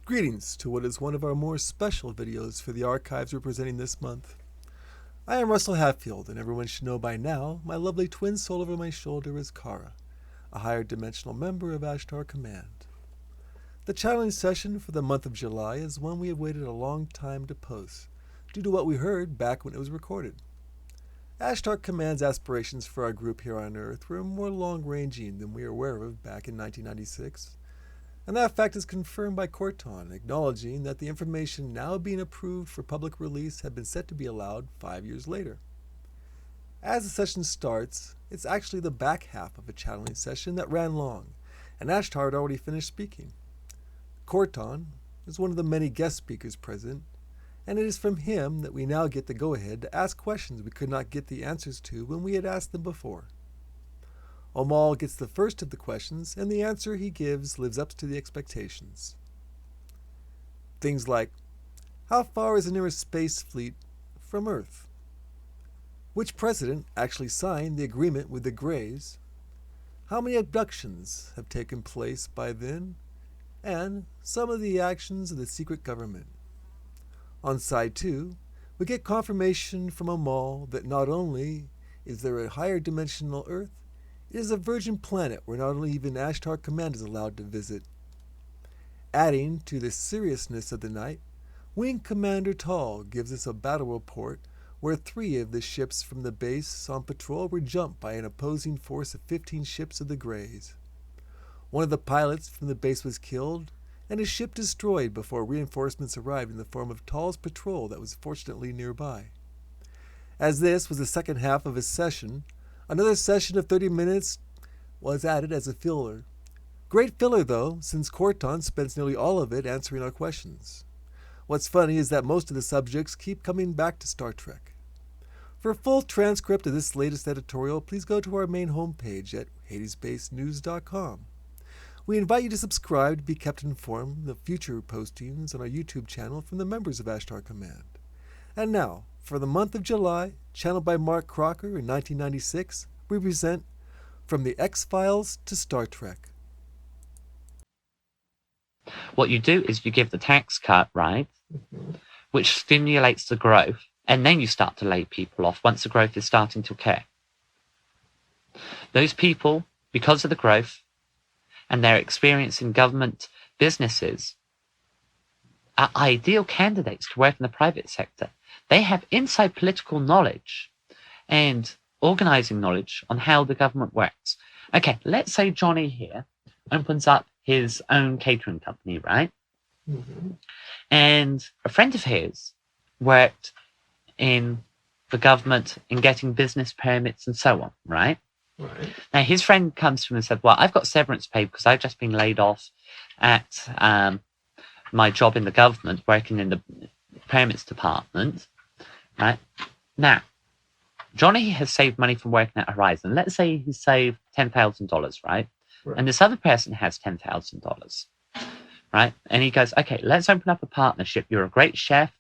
Greetings to what is one of our more special videos for the archives we're presenting this month. I am Russell Hatfield, and everyone should know by now my lovely twin soul over my shoulder is Kara, a higher dimensional member of Ashtar Command. The challenge session for the month of July is one we have waited a long time to post, due to what we heard back when it was recorded. Ashtar Command's aspirations for our group here on Earth were more long-ranging than we were aware of back in 1996. And that fact is confirmed by Korton, acknowledging that the information now being approved for public release had been set to be allowed 5 years later. As the session starts, it's actually the back half of a channeling session that ran long, and Ashtar had already finished speaking. Korton is one of the many guest speakers present, and it is from him that we now get the go-ahead to ask questions we could not get the answers to when we had asked them before. Omal gets the first of the questions, and the answer he gives lives up to the expectations. Things like, how far is the nearest space fleet from Earth? Which president actually signed the agreement with the Greys? How many abductions have taken place by then? And some of the actions of the secret government. On side 2, we get confirmation from Omal that not only is there a higher dimensional Earth, it is a virgin planet where not only even Ashtar Command is allowed to visit. Adding to the seriousness of the night, Wing Commander Taal gives us a battle report where 3 of the ships from the base on patrol were jumped by an opposing force of 15 ships of the Greys. One of the pilots from the base was killed, and his ship destroyed before reinforcements arrived in the form of Taal's patrol that was fortunately nearby. As this was the second half of his session, another session of 30 minutes was added as a filler. Great filler, though, since Korton spends nearly all of it answering our questions. What's funny is that most of the subjects keep coming back to Star Trek. For a full transcript of this latest editorial, please go to our main homepage at hadesbasenews.com. We invite you to subscribe to be kept informed of future postings on our YouTube channel from the members of Ashtar Command. And now, for the month of July, channeled by Mark Crocker in 1996, we present From the X-Files to Star Trek. What you do is you give the tax cut, right, which stimulates the growth, and then you start to lay people off once the growth is starting to occur. Those people, because of the growth and their experience in government businesses, are ideal candidates to work in the private sector. They have inside political knowledge and organizing knowledge on how the government works. Okay, let's say Johnny here opens up his own catering company, right? Mm-hmm. And a friend of his worked in the government in getting business permits and so on, right? Right. Now, his friend comes to him and said, well, I've got severance pay because I've just been laid off at my job in the government, working in the permits department, right? Now, Johnny has saved money from working at Horizon. Let's say he saved $10,000, right? And this other person has $10,000, right? And he goes, okay, let's open up a partnership. You're a great chef.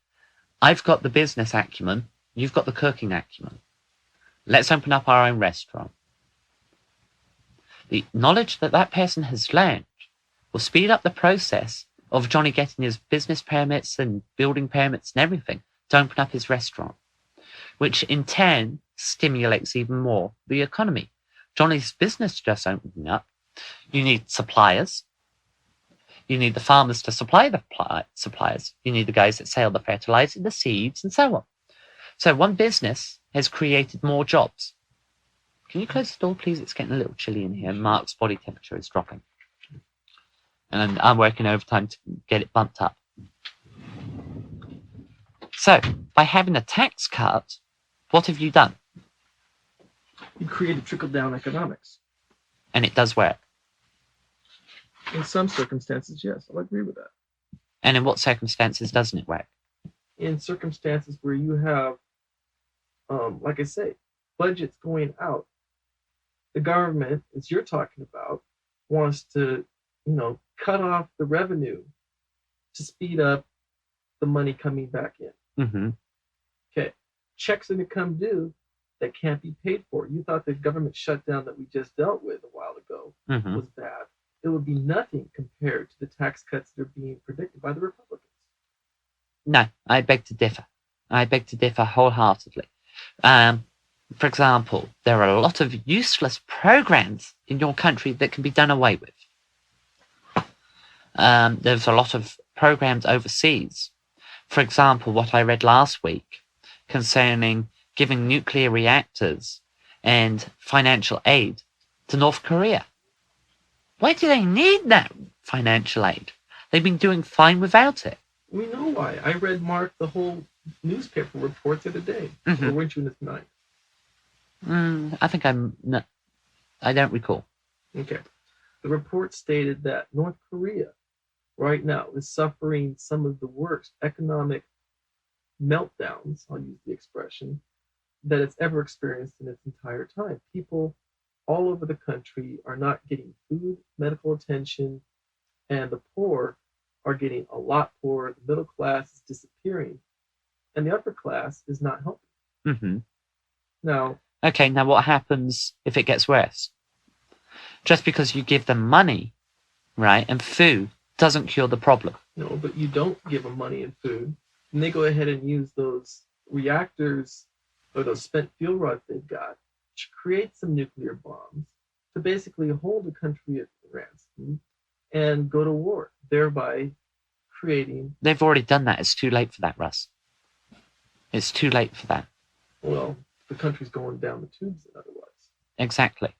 I've got the business acumen. You've got the cooking acumen. Let's open up our own restaurant. The knowledge that that person has learned will speed up the process of Johnny getting his business permits and building permits and everything to open up his restaurant, which in turn stimulates even more the economy. Johnny's business just opening up. You need suppliers. You need the farmers to supply the suppliers. You need the guys that sell the fertilizer, the seeds, and so on. So one business has created more jobs. Can you close the door, please? It's getting a little chilly in here. Mark's body temperature is dropping. And I'm working overtime to get it bumped up. So, by having a tax cut, what have you done? You created trickle-down economics. And it does work. In some circumstances, yes, I'll agree with that. And in what circumstances doesn't it work? In circumstances where you have, like I say, budgets going out, the government, as you're talking about, wants to, cut off the revenue to speed up the money coming back in. Mm-hmm. Okay, checks that come due that can't be paid for. You thought the government shutdown that we just dealt with a while ago was bad. it would be nothing compared to the tax cuts that are being predicted by the Republicans. No, I beg to differ. I beg to differ wholeheartedly. For example, there are a lot of useless programs in your country that can be done away with. There's a lot of programs overseas. For example, what I read last week concerning giving nuclear reactors and financial aid to North Korea. Why do they need that financial aid? They've been doing fine without it. We know why. I read Mark the whole newspaper reports of the day. Or weren't you in this night? I think I don't recall. Okay. The report stated that North Korea right now is suffering some of the worst economic meltdowns, I'll use the expression, that it's ever experienced in its entire time. People all over the country are not getting food, medical attention, and the poor are getting a lot poorer. The middle class is disappearing, and the upper class is not helping. Now, okay, now what happens if it gets worse? Just because you give them money, right, and food doesn't cure the problem. No, but you don't give them money and food, and they go ahead and use those reactors or those spent fuel rods they've got to create some nuclear bombs to basically hold the country at ransom and go to war, thereby creating... They've already done that. It's too late for that, Russ. It's too late for that. Well, the country's going down the tubes otherwise. Exactly.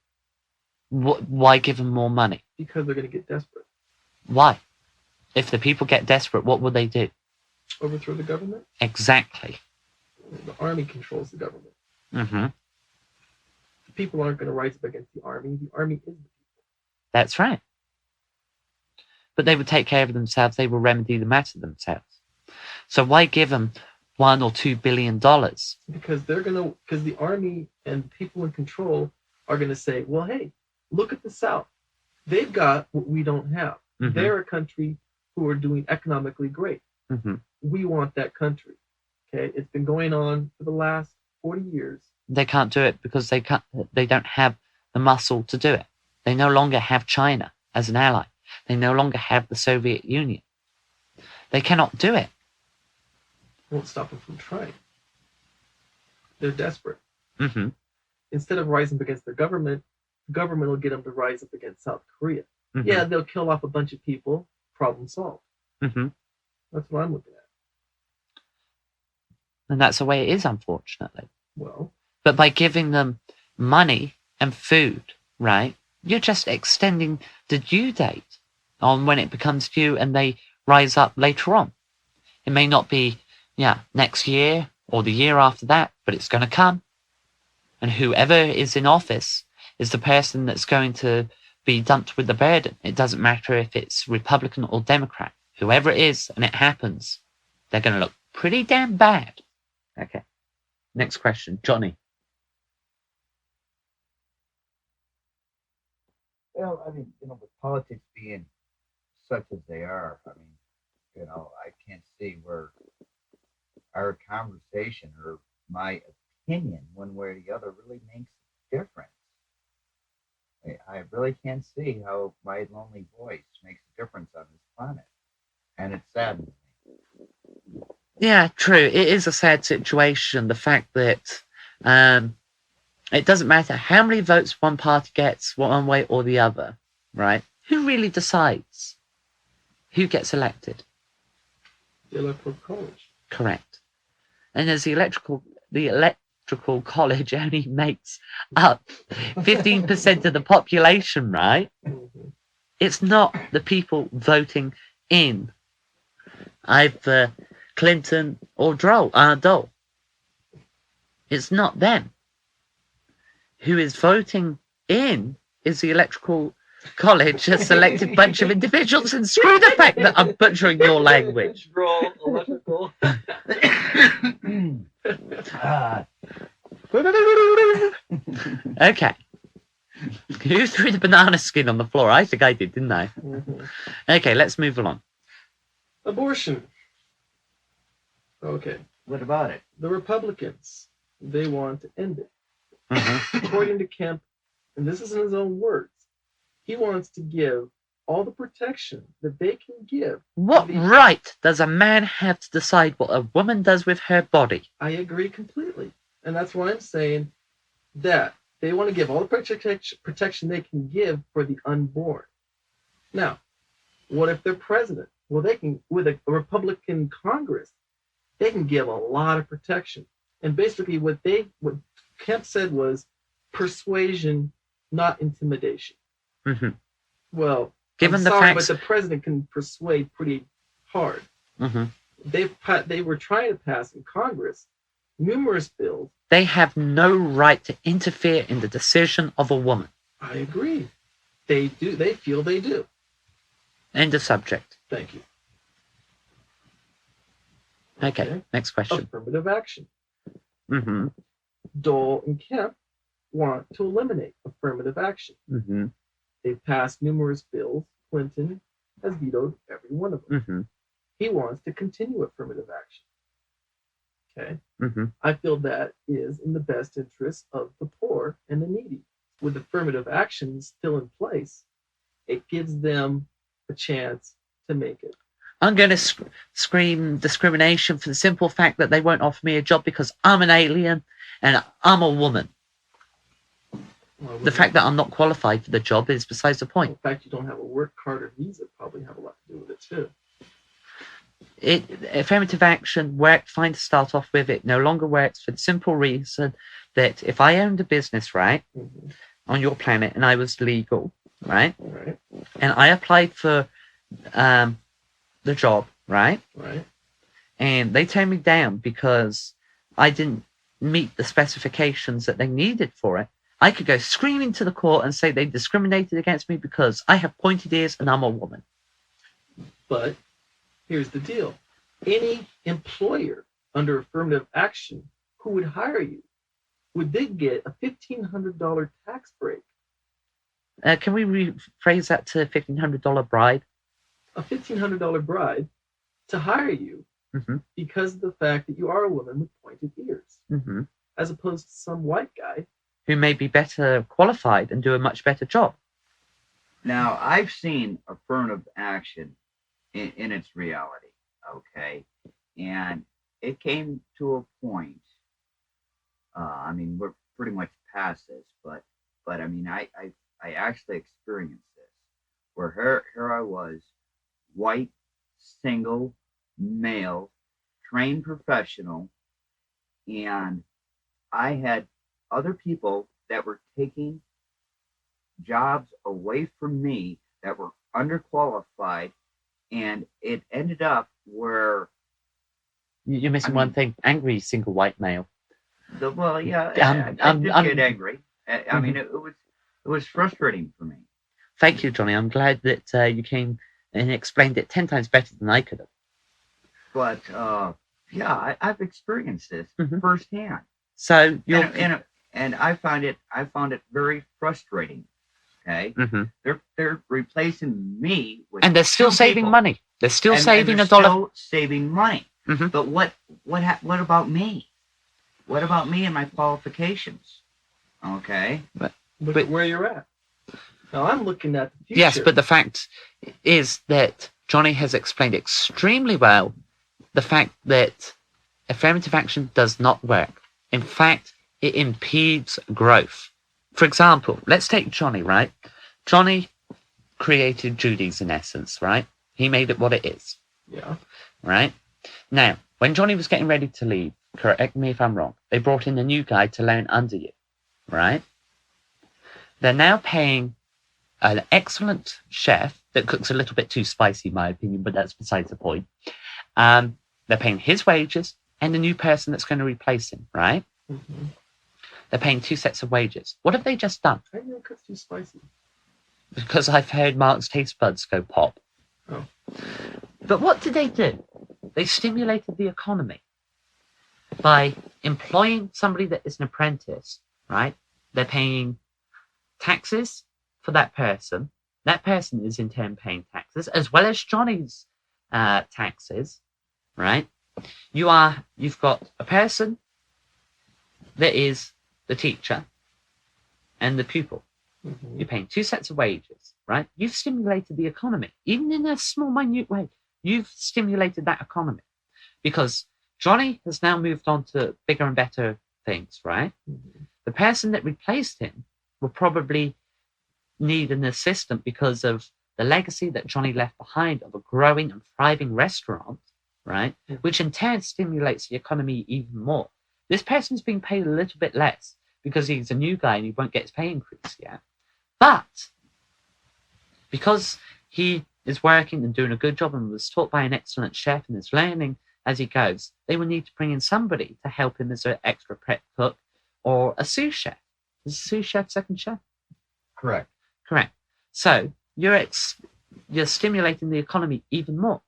Why give them more money? Because they're going to get desperate. Why? If the people get desperate, what will they do? Overthrow the government? Exactly. The army controls the government. The people aren't going to rise up against the army. The army is the people. That's right. But they would take care of themselves. They will remedy the matter themselves. So why give them $1 or $2 billion? Because the army and people in control are going to say, well, hey, look at the South. They've got what we don't have. They're a country who are doing economically great. We want that country. Okay, it's been going on for the last 40 years. They can't do it because they don't have the muscle to do it. They no longer have China as an ally. They no longer have the Soviet Union. They cannot do it. Won't stop them from trying. They're desperate. Mm-hmm. Instead of rising up against the government will get them to rise up against South Korea. Mm-hmm. Yeah, they'll kill off a bunch of people. Problem solved. Mm-hmm. That's what I'm looking at. And that's the way it is, unfortunately. Well, but by giving them money and food, right, you're just extending the due date on when it becomes due and they rise up later on. It may not be, next year or the year after that, but it's going to come. And whoever is in office is the person that's going to be dumped with the burden. It doesn't matter if it's Republican or Democrat. Whoever it is, and it happens, they're going to look pretty damn bad. Okay. Next question. Johnny. Well, I mean, with politics being such as they are, I mean, I can't see where our conversation or my opinion, one way or the other, really makes a difference. I really can't see how my lonely voice makes a difference on this planet. And it saddens me. Yeah, true. It is a sad situation. The fact that it doesn't matter how many votes one party gets, one way or the other, right? Who really decides who gets elected? The Electoral College. Correct. And as the electrical college only makes up 15% of the population, right? Mm-hmm. It's not the people voting in either Clinton or Dole. It's not them. Who is voting in is the electrical college, a selected bunch of individuals, and screw the fact that I'm butchering your language. Electrical. Okay. Who threw the banana skin on the floor? I think I did, didn't I? Mm-hmm. Okay, let's move along. Abortion. Okay. What about it? The Republicans, they want to end it. Mm-hmm. According to Kemp, and this is in his own words, he wants to give all the protection that they can give. What right does a man have to decide what a woman does with her body? I agree completely. And that's why I'm saying that they want to give all the protection they can give for the unborn. Now, what if they're president? Well, they can, with a Republican Congress, they can give a lot of protection. And basically what Kemp said was persuasion, not intimidation. Mm-hmm. Well, given I'm the sorry, facts, but the president can persuade pretty hard. mm-hmm. They were trying to pass in Congress numerous bills. They have no right to interfere in the decision of a woman. I agree. They do. They feel they do. End of subject. Thank you. Okay. Next question. Affirmative action. Mm-hmm. Dole and Kemp want to eliminate affirmative action. Mm-hmm. They've passed numerous bills. Clinton has vetoed every one of them. Mm-hmm. He wants to continue affirmative action. Okay. Mm-hmm. I feel that is in the best interest of the poor and the needy. With affirmative action still in place, it gives them a chance to make it. I'm going to scream discrimination for the simple fact that they won't offer me a job because I'm an alien and I'm a woman. Well, the fact that I'm not qualified for the job is besides the point. The fact you don't have a work card or visa probably have a lot to do with it too. Affirmative action worked fine to start off with. It no longer works for the simple reason that if I owned a business, right, Mm-hmm. on your planet and I was legal, right, Right. and I applied for the job, right, Right. and they turned me down because I didn't meet the specifications that they needed for it, I could go screaming to the court and say they discriminated against me because I have pointed ears and I'm a woman. But here's the deal. Any employer under affirmative action who would hire you would then get a $1,500 tax break. Can we rephrase that to $1,500 bribe? A $1,500 bribe to hire you Mm-hmm. because of the fact that you are a woman with pointed ears, Mm-hmm. as opposed to some white guy who may be better qualified and do a much better job. Now, I've seen affirmative action in its reality, okay? And it came to a point, I mean, we're pretty much past this, but I mean, I actually experienced this, where here I was, white, single, male, trained professional, and I had other people that were taking jobs away from me that were underqualified, and it ended up where You're missing one thing: angry single white male. I did get angry. I mean, it was frustrating for me. Thank you, Johnny. I'm glad that you came and explained it 10 times better than I could have. But I've experienced this firsthand. So you're and I found it very frustrating. Okay, they're replacing me with, and they're still saving people. money. They're still saving and $1. Still saving money. But what about me? What about me and my qualifications? Okay, Look at where you're at. Now I'm looking at the future. Yes, but the fact is that Johnny has explained extremely well the fact that affirmative action does not work. In fact, it impedes growth. For example, let's take Johnny, right? Johnny created Judy's in essence, right? He made it what it is. Yeah. Right? Now, when Johnny was getting ready to leave, correct me if I'm wrong, they brought in a new guy to learn under you, right? They're now paying an excellent chef that cooks a little bit too spicy, in my opinion, but that's besides the point. They're paying his wages and the new person that's going to replace him, right? Mm-hmm. They're paying 2 sets of wages. What have they just done? I know it cooks too spicy. Because I've heard Mark's taste buds go pop. Oh. But what did they do? They stimulated the economy by employing somebody that is an apprentice, right? They're paying taxes for that person. That person is in turn paying taxes, as well as Johnny's taxes, right? You've got a person that is the teacher and the pupil, Mhm. You're paying 2 sets of wages, right? You've stimulated the economy, even in a small, minute way. You've stimulated that economy because Johnny has now moved on to bigger and better things, right? Mhm. The person that replaced him will probably need an assistant because of the legacy that Johnny left behind of a growing and thriving restaurant, right? Mhm. Which in turn stimulates the economy even more. This person's being paid a little bit less because he's a new guy and he won't get his pay increase yet. But because he is working and doing a good job and was taught by an excellent chef and is learning as he goes, they will need to bring in somebody to help him as an extra prep cook or a sous chef. Is a sous chef second chef? Correct. Correct. So you're stimulating the economy even more.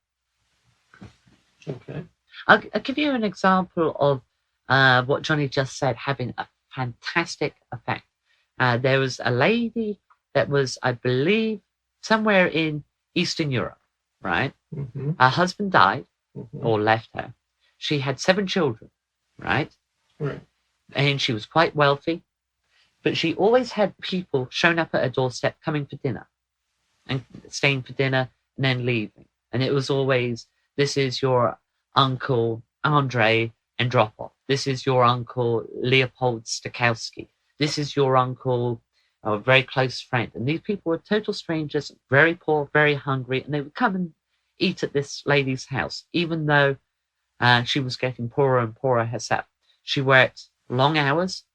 Okay. I'll give you an example of what Johnny just said having a fantastic effect. There was a lady that was, I believe, somewhere in Eastern Europe, right? Mhm. Her husband died Mhm. or left her. She had 7 children, right? Right. And she was quite wealthy, but she always had people showing up at her doorstep coming for dinner and staying for dinner and then leaving. And it was always, this is your uncle Andre, and drop off. This is your uncle Leopold Stokowski. This is your uncle, a very close friend. And these people were total strangers, very poor, very hungry, and they would come and eat at this lady's house, even though she was getting poorer and poorer herself. She worked long hours,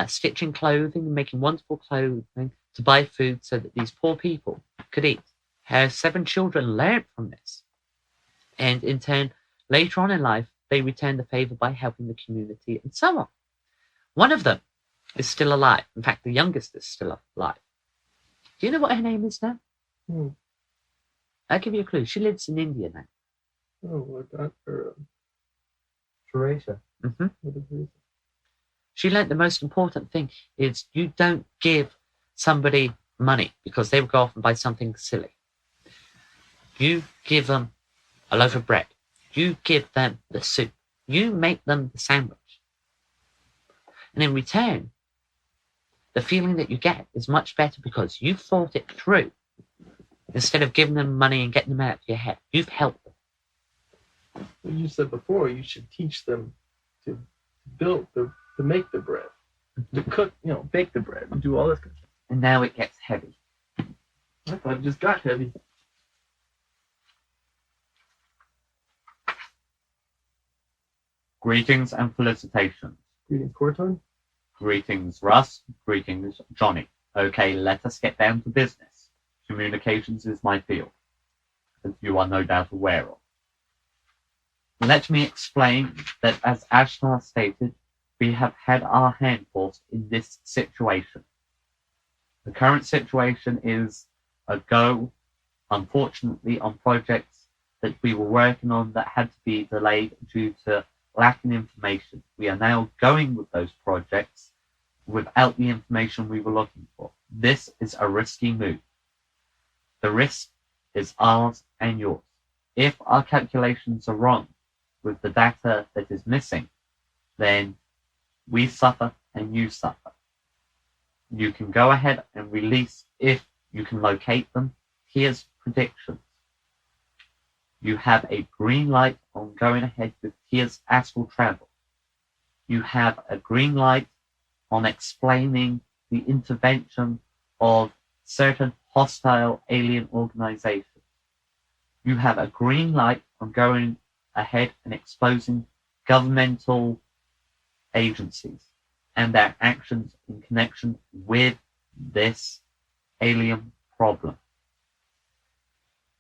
stitching clothing, making wonderful clothing to buy food so that these poor people could eat. Her 7 children learned from this. And in turn, later on in life, they returned the favor by helping the community and so on. One of them is still alive. In fact, the youngest is still alive. Do you know what her name is now? Hmm. I'll give you a clue. She lives in India now. Oh, I got her. Teresa. Hmm. What is it? She learned the most important thing is you don't give somebody money because they will go off and buy something silly. You give them a loaf of bread. You give them the soup. You make them the sandwich. And in return, the feeling that you get is much better because you've thought it through. Instead of giving them money and getting them out of your head, you've helped them. Well, you said before you should teach them to make the bread, to cook, bake the bread, and do all this kind of stuff. And now it gets heavy. I thought it just got heavy. Greetings and felicitations. Greetings, Korton. Greetings, Russ. Greetings, Johnny. Okay, let us get down to business. Communications is my field, as you are no doubt aware of. Let me explain that, as Ashtar stated, we have had our hand forced in this situation. The current situation is a go, unfortunately, on projects that we were working on that had to be delayed due to lacking information. We are now going with those projects without the information we were looking for. This is a risky move. The risk is ours and yours. If our calculations are wrong with the data that is missing, then we suffer and you suffer. You can go ahead and release if you can locate them. Here's predictions. You have a green light on going ahead with here's astral travel. You have a green light on explaining the intervention of certain hostile alien organizations. You have a green light on going ahead and exposing governmental agencies and their actions in connection with this alien problem.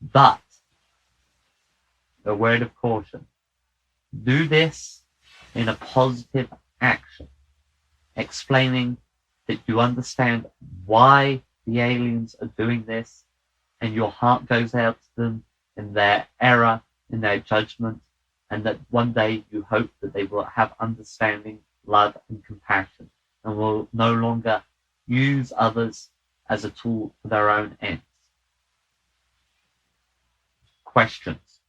But, a word of caution, do this in a positive action, explaining that you understand why the aliens are doing this and your heart goes out to them in their error, in their judgment, and that one day you hope that they will have understanding, love, and compassion, and will no longer use others as a tool for their own ends. Questions?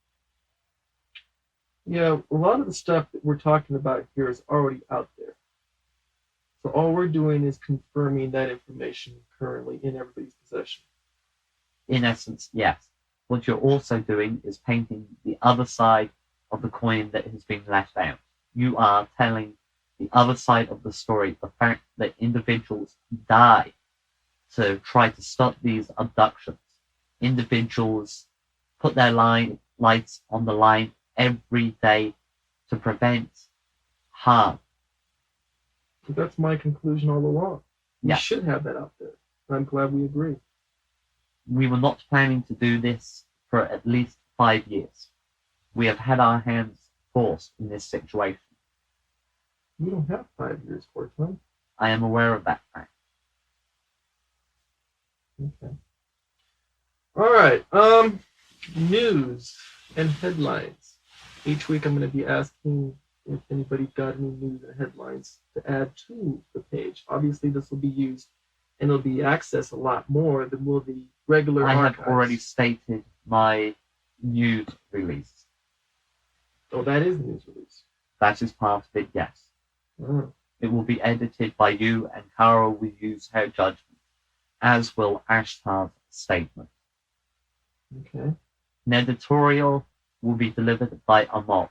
Yeah, a lot of the stuff that we're talking about here is already out there. So all we're doing is confirming that information currently in everybody's possession. In essence, yes. What you're also doing is painting the other side of the coin that has been left out. You are telling the other side of the story, the fact that individuals die to try to stop these abductions. Individuals put their lives on the line every day to prevent harm. So that's my conclusion all along. We Yeah. should have that out there. I'm glad we agree. We were not planning to do this for at least 5 years. We have had our hands forced in this situation. We don't have 5 years, Korton. I am aware of that fact. Okay. All right. News and headlines. Each week I'm going to be asking if anybody got any news and headlines to add to the page. Obviously, this will be used and it'll be accessed a lot more than will the regular I archives. have already stated my news release. Oh, that is the news release. That is part of it, yes. Oh. It will be edited by you, and Kara will use her judgment, as will Ashtar's statement. Okay. An editorial will be delivered by Omal.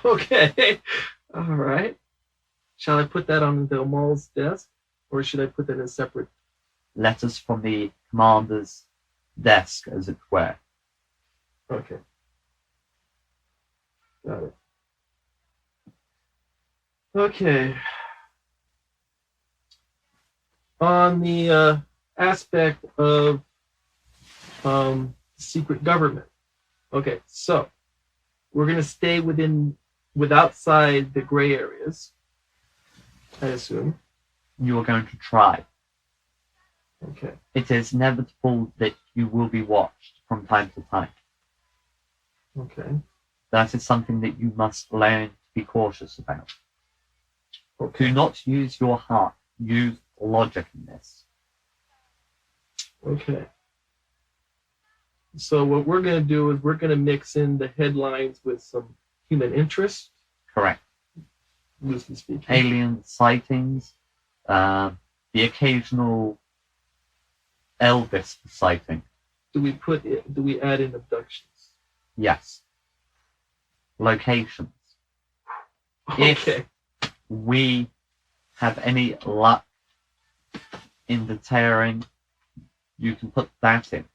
Okay. All right. Shall I put that on the Omal's desk, or should I put that in a separate? Letters from the commander's desk, as it were. Okay. Got it. Okay. On the aspect of secret government. Okay, so we're going to stay outside the gray areas, I assume. You are going to try. Okay. It is inevitable that you will be watched from time to time. Okay. That is something that you must learn to be cautious about. Okay. Do not use your heart. Use logic in this. Okay. So what we're going to do is we're going to mix in the headlines with some human interest, Correct. loosely speaking. Alien sightings, the occasional Elvis sighting. Do we add in abductions? Yes. Locations. Okay. If we have any luck in deterring, you can put that in.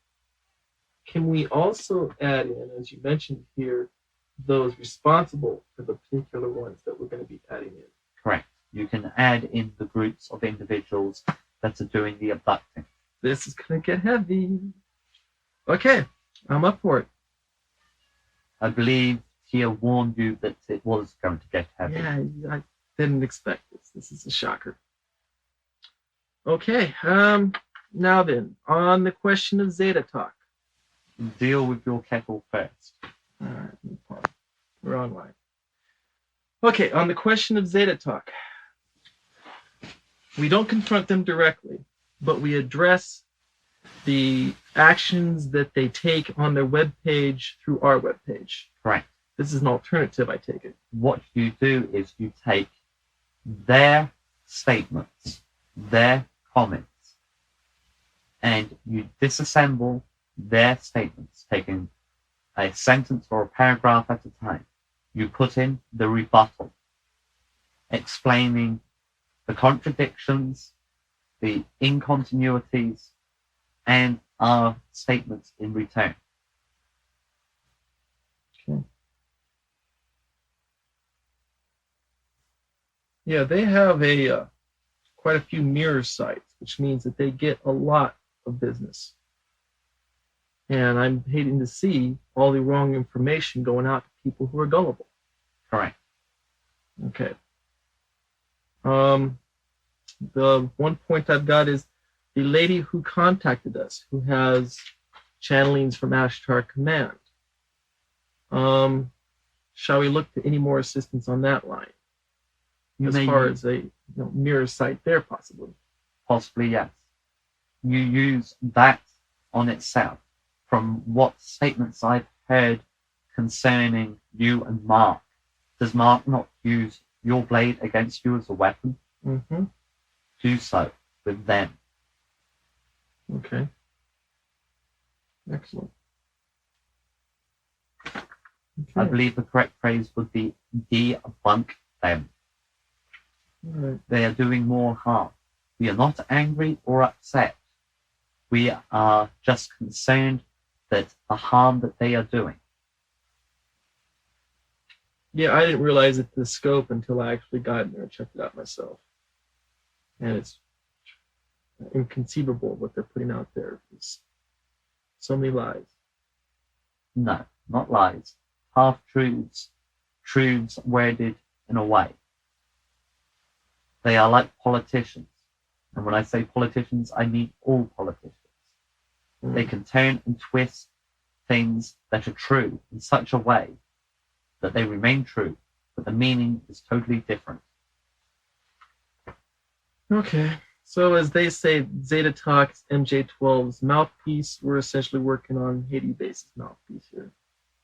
Can we also add in, as you mentioned here, those responsible for the particular ones that we're going to be adding in? Correct. You can add in the groups of individuals that are doing the abducting. This is going to get heavy. Okay, I'm up for it. I believe Tia warned you that it was going to get heavy. Yeah, I didn't expect this. This is a shocker. Okay, now then, on the question of Zeta Talk. Deal with your kettle first. All right, no problem. We're online. Okay, on the question of Zeta Talk, we don't confront them directly, but we address the actions that they take on their webpage through our webpage. Correct. This is an alternative, I take it. What you do is you take their statements, their comments, and you disassemble their statements, taking a sentence or a paragraph at a time. You put in the rebuttal, explaining the contradictions, the incontinuities, and our statements in return. Okay. Yeah, they have quite a few mirror sites, which means that they get a lot of business. And I'm hating to see all the wrong information going out to people who are gullible. Correct. Okay. The one point I've got is the lady who contacted us, who has channelings from Ashtar Command. Shall we look to any more assistance on that line? As far as a mirror site there, possibly. Possibly, yes. You use that on itself. From what statements I've heard concerning you and Mark, does Mark not use your blade against you as a weapon, Mm-hmm. do so with them. Okay. Excellent. I Okay. believe the correct phrase would be debunk them. All right. They are doing more harm. We are not angry or upset. We are just concerned that the harm that they are doing. Yeah, I didn't realize it the scope until I actually got in there and checked it out myself. And it's inconceivable what they're putting out there. It's so many lies. No, not lies. Half-truths. Truths worded in a way. They are like politicians. And when I say politicians, I mean all politicians. They can turn and twist things that are true in such a way that they remain true, but the meaning is totally different. Okay. So as they say, Zeta Talks MJ12's mouthpiece, we're essentially working on Haiti-based mouthpiece here.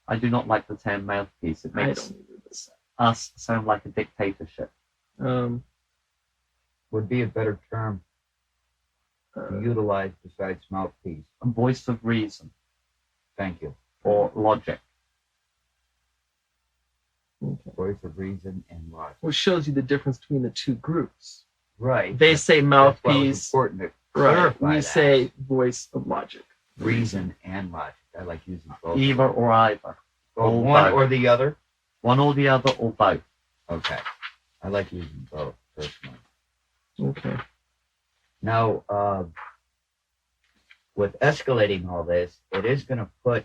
I do not like the term mouthpiece. It I makes don't either. us sound like a dictatorship. Would be a better term to utilize besides mouthpiece. A voice of reason Thank you. or logic. Okay. Voice of reason and logic. Which shows you the difference between the two groups. Right. They say That's why it was mouthpiece, important to right? clarify We that. say voice of logic. Reason and logic. I like using both. Either or either. Well, or one both. or the other. One or the other or both. Okay. I like using both personally. Okay. Now, with escalating all this, it is going to put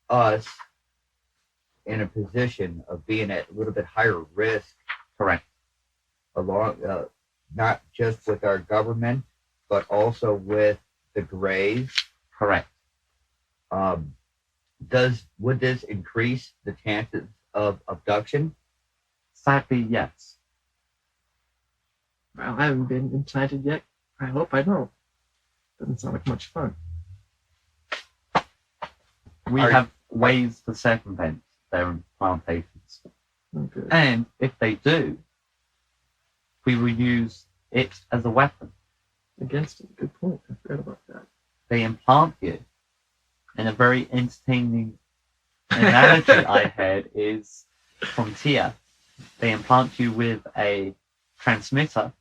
us in a position of being at a little bit higher risk, Correct. along not just with our government, but also with the Greys. Correct. Would this increase the chances of abduction? Sadly, yes. Well, I haven't been implanted yet. I hope I don't. Doesn't sound like much fun. We Are- have ways to circumvent their implantations. Okay. And if they do, we will use it as a weapon. Against it. Good point. I forgot about that. They implant you. And a very entertaining analogy I heard is from Tia. They implant you with a transmitter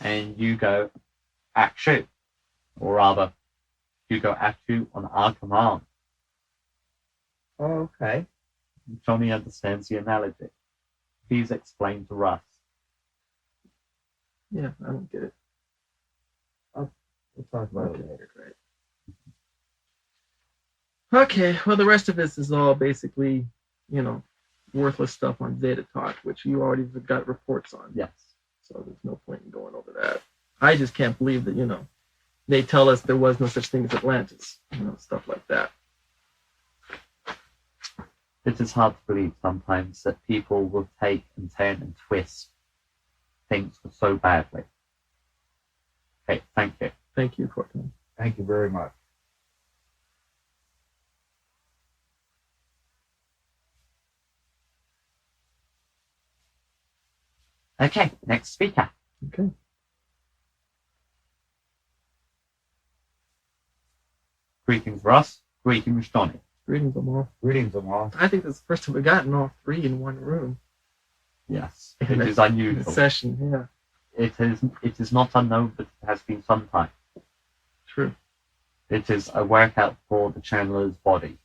and you go at shoot. Or rather, you go at you on our command. Oh, okay. Johnny understands the analogy. Please explain to Russ. Yeah, I don't get it. We'll talk about Okay, it later. great. Okay, well, the rest of this is all basically, worthless stuff on Zeta Talk, which you already got reports on. Yes. So there's no point in going over that. I just can't believe that, they tell us there was no such thing as Atlantis, stuff like that. It is hard to believe sometimes that people will take and turn and twist things so badly. Okay, thank you. Thank you, Korton. Thank you very much. Okay, next speaker. Okay. Greetings, Russ. Greetings, Johnny. Greetings, Omal. Greetings, Omal. I think this is the first time we've gotten all three in one room. Yes, In it a- is In unusual. a session, yeah. It is not unknown, but it has been some time. True. It is a workout for the channeler's body.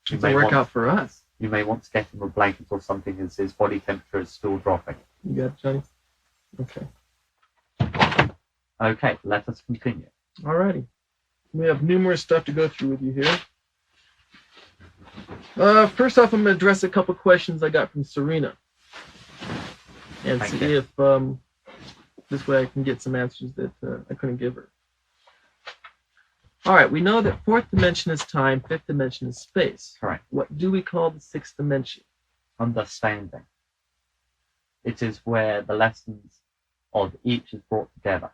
You It's a may workout want- for us. You may want to get him a blanket or something as his body temperature is still dropping. You got it, Johnny? Okay. Okay, let us continue. Alrighty. We have numerous stuff to go through with you here. First off, I'm going to address a couple questions I got from Serena. And Thank see you. if this way I can get some answers that I couldn't give her. All right, we know that fourth dimension is time, fifth dimension is space. Correct. What do we call the sixth dimension? Understanding. It is where the lessons of each is brought together.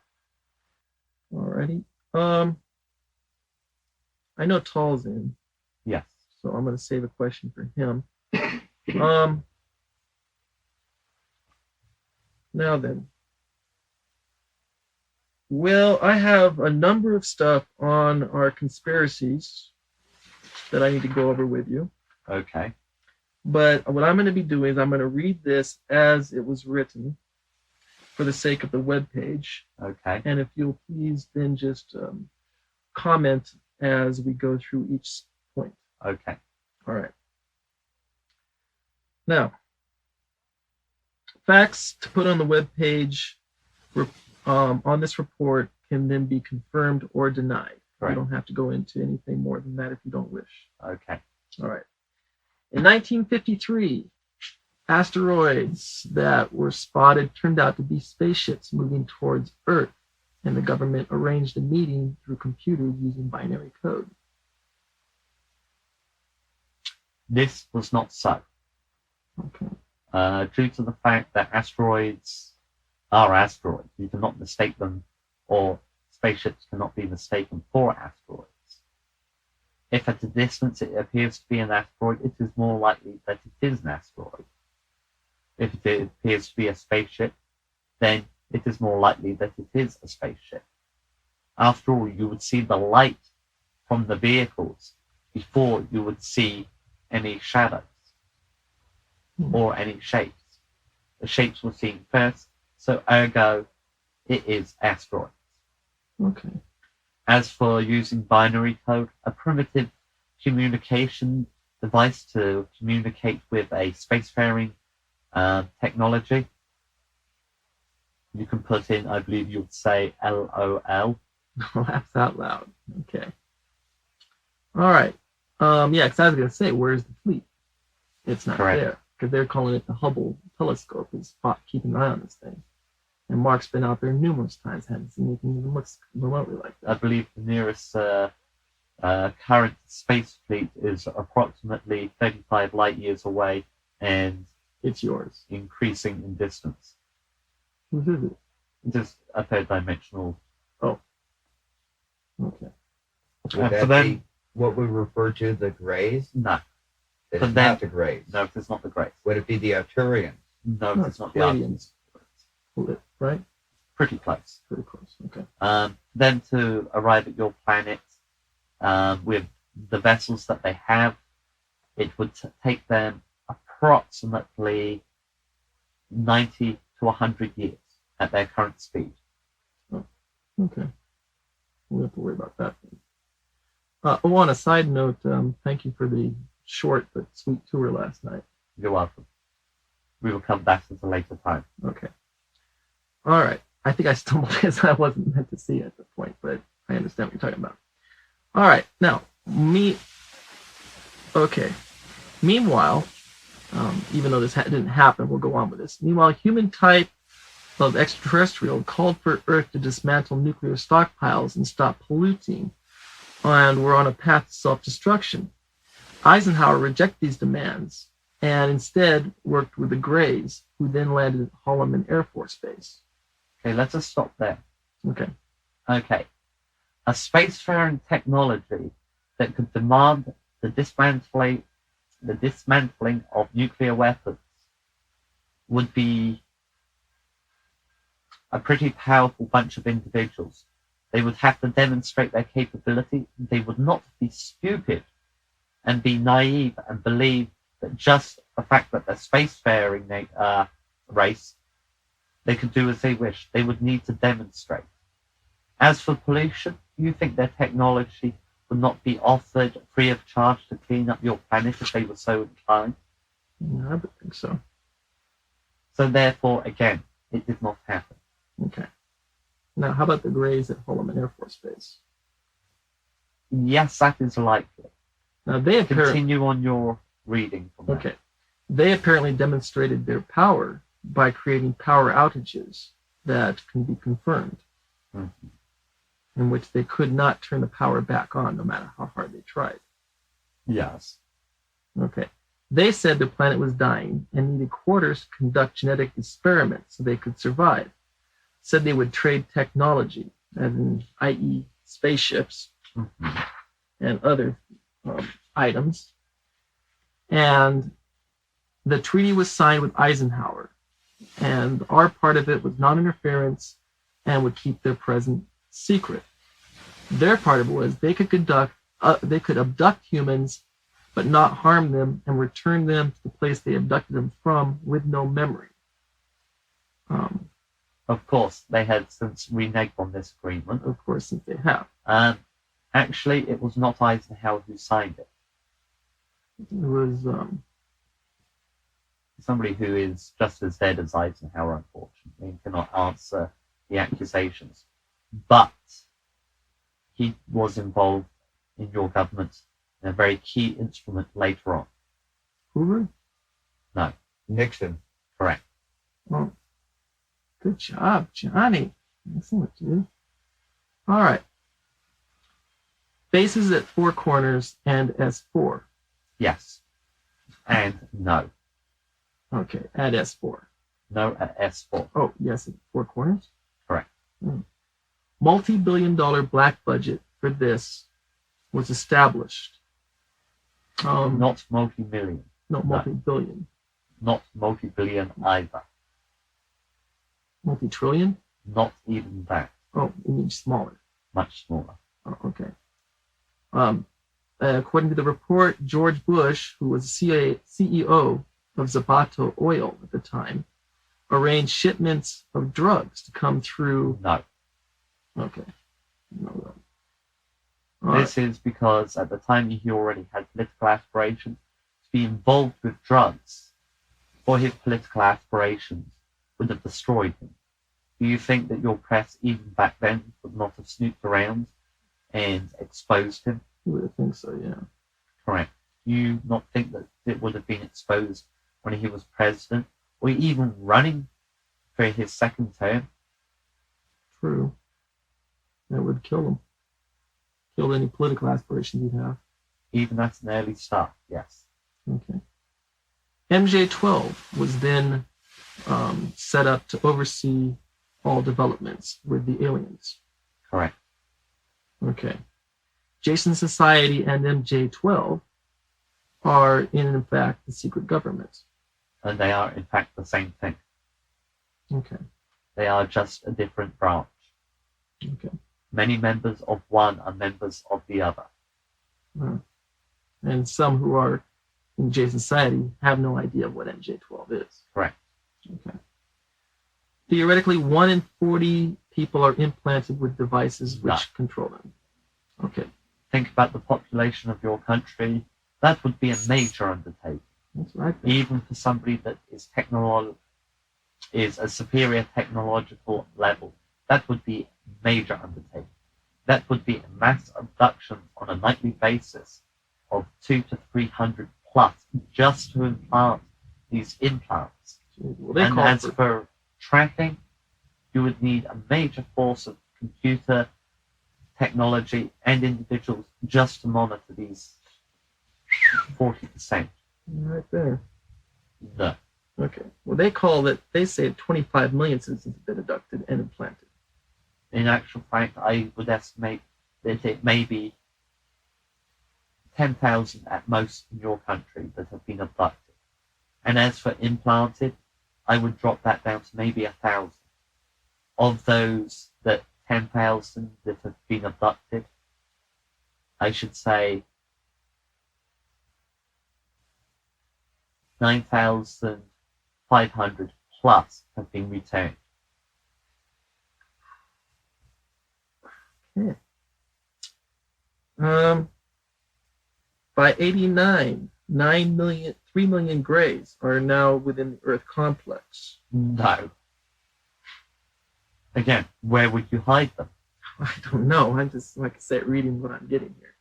Alrighty. I know Taal's in, Yes. so I'm going to save a question for him. Now then. Well, I have a number of stuff on our conspiracies that I need to go over with you. Okay. But what I'm going to be doing is I'm going to read this as it was written for the sake of the webpage. Okay. And if you'll please then just comment as we go through each point. Okay. All right. Now, facts to put on the webpage on this report can then be confirmed or denied. Right. You don't have to go into anything more than that if you don't wish. Okay. All right. In 1953, asteroids that were spotted turned out to be spaceships moving towards Earth, and the government arranged a meeting through computers using binary code. This was not so. Okay. Due to the fact that asteroids are asteroids, you cannot mistake them, or spaceships cannot be mistaken for asteroids. If at a distance it appears to be an asteroid, it is more likely that it is an asteroid. If it appears to be a spaceship, then it is more likely that it is a spaceship. After all, you would see the light from the vehicles before you would see any shadows or any shapes. The shapes were seen first, so ergo, it is asteroids. Okay. As for using binary code, a primitive communication device to communicate with a spacefaring technology, you can put in, I believe you would say LOL. Laughs out loud. Okay. All right. Yeah, because I was going to say, where's the fleet? It's not Correct. there. Because they're calling it the Hubble telescope, is keeping an eye on this thing. And Mark's been out there numerous times, hasn't seen anything that looks remotely like I that. believe the nearest current space fleet is approximately 35 light years away and It's yours. increasing in distance. Whose is it? It is a third dimensional. Okay. Would for that them- be what we refer to the Greys? No, It's For not them- the Greys. no, it is not the Greys. Would it be the Arturians? No, No, it is it's not the Pleiadians. Artemis. Right? Pretty close. Pretty close. Okay. Then to arrive at your planet with the vessels that they have, it would take them approximately 90 to 100 years at their current speed. Okay. We don't have to worry about that. On a side note, thank you for the short but sweet tour last night. You're welcome. We will come back at a later time. Okay. All right. I think I stumbled because I wasn't meant to see it at the point, but I understand what you're talking about. All right. Now, Okay. Meanwhile, even though this didn't happen, we'll go on with this. Meanwhile, human type of extraterrestrial called for Earth to dismantle nuclear stockpiles and stop polluting, and we're on a path to self-destruction. Eisenhower rejected these demands and instead worked with the Greys, who then landed at Holloman Air Force Base. Okay, let's just stop there. Okay. Okay. A spacefaring technology that could demand the dismantling of nuclear weapons would be a pretty powerful bunch of individuals. They would have to demonstrate their capability. They would not be stupid and be naive and believe that just the fact that they're spacefaring race, they could do as they wish. They would need to demonstrate. As for pollution, you think their technology would not be offered free of charge to clean up your planet if they were so inclined? Yeah, I would think so. So therefore, again, it did not happen. Okay. Now, how about the Greys at Holloman Air Force Base? Yes, that is likely. Now, they apparently... Continue on your reading from there. Okay. They apparently demonstrated their power by creating power outages that can be confirmed, in which they could not turn the power back on no matter how hard they tried. Yes. Okay. They said their planet was dying and needed quarters to conduct genetic experiments so they could survive. Said they would trade technology, as in, i.e., spaceships and other items. And the treaty was signed with Eisenhower. And our part of it was non-interference and would keep their presence secret. Their part of it was they could abduct humans, but not harm them and return them to the place they abducted them from with no memory. Of course, they had since reneged on this agreement. Of course, since they have. Actually, it was not Eisenhower who signed it. It was Somebody who is just as dead as Eisenhower, unfortunately, and cannot answer the accusations. But he was involved in your government in a very key instrument later on. Hoover? No. Nixon. Correct. Well, good job, Johnny. Excellent, dude. All right. Bases at Four Corners and S4. Yes. And no. Okay, at S4. No at S4. Oh, yes, at Four Corners? Correct. Multi-billion-dollar black budget for this was established. Not multi-million. No, multi-billion. Not multi-billion either. Multi-trillion? Not even that. Oh, you mean smaller. Much smaller. Oh, okay. According to the report, George Bush, who was CEO of Zapato Oil at the time, arranged shipments of drugs to come through. No. Okay. No. This is because at the time he already had political aspirations. To be involved with drugs for his political aspirations would have destroyed him. Do you think that your press, even back then, would not have snooped around and exposed him? You would think so, yeah. Correct. Do you not think that it would have been exposed when he was president, or even running for his second term? True. That would kill him. Kill any political aspirations he'd have. Even at an early start, yes. Okay. MJ-12 was then set up to oversee all developments with the aliens. Correct. Okay. Jason Society and MJ-12 are, in fact, the secret government. And they are, in fact, the same thing. Okay. They are just a different branch. Okay. Many members of one are members of the other. And some who are in Jason Society have no idea what MJ-12 is. Correct. Okay. Theoretically, 1 in 40 people are implanted with devices which control them. Okay. Think about the population of your country. That would be a major undertaking. That's right. Even for somebody that is a superior technological level, that would be a major undertaking. That would be a mass abduction on a nightly basis of 200 to 300 plus just to implant these implants. Well, and as for tracking, you would need a major force of computer technology and individuals just to monitor these 40%. Right there. No. Okay. Well, they say 25 million citizens have been abducted and implanted. In actual fact, I would estimate that it may be 10,000 at most in your country that have been abducted. And as for implanted, I would drop that down to maybe 1,000. Of those 10,000 that have been abducted, I should say 9,500 plus have been returned. Okay. By 89, 3 million grays are now within the Earth complex. No. Again, where would you hide them? I don't know. I'm just, like I said, reading what I'm getting here.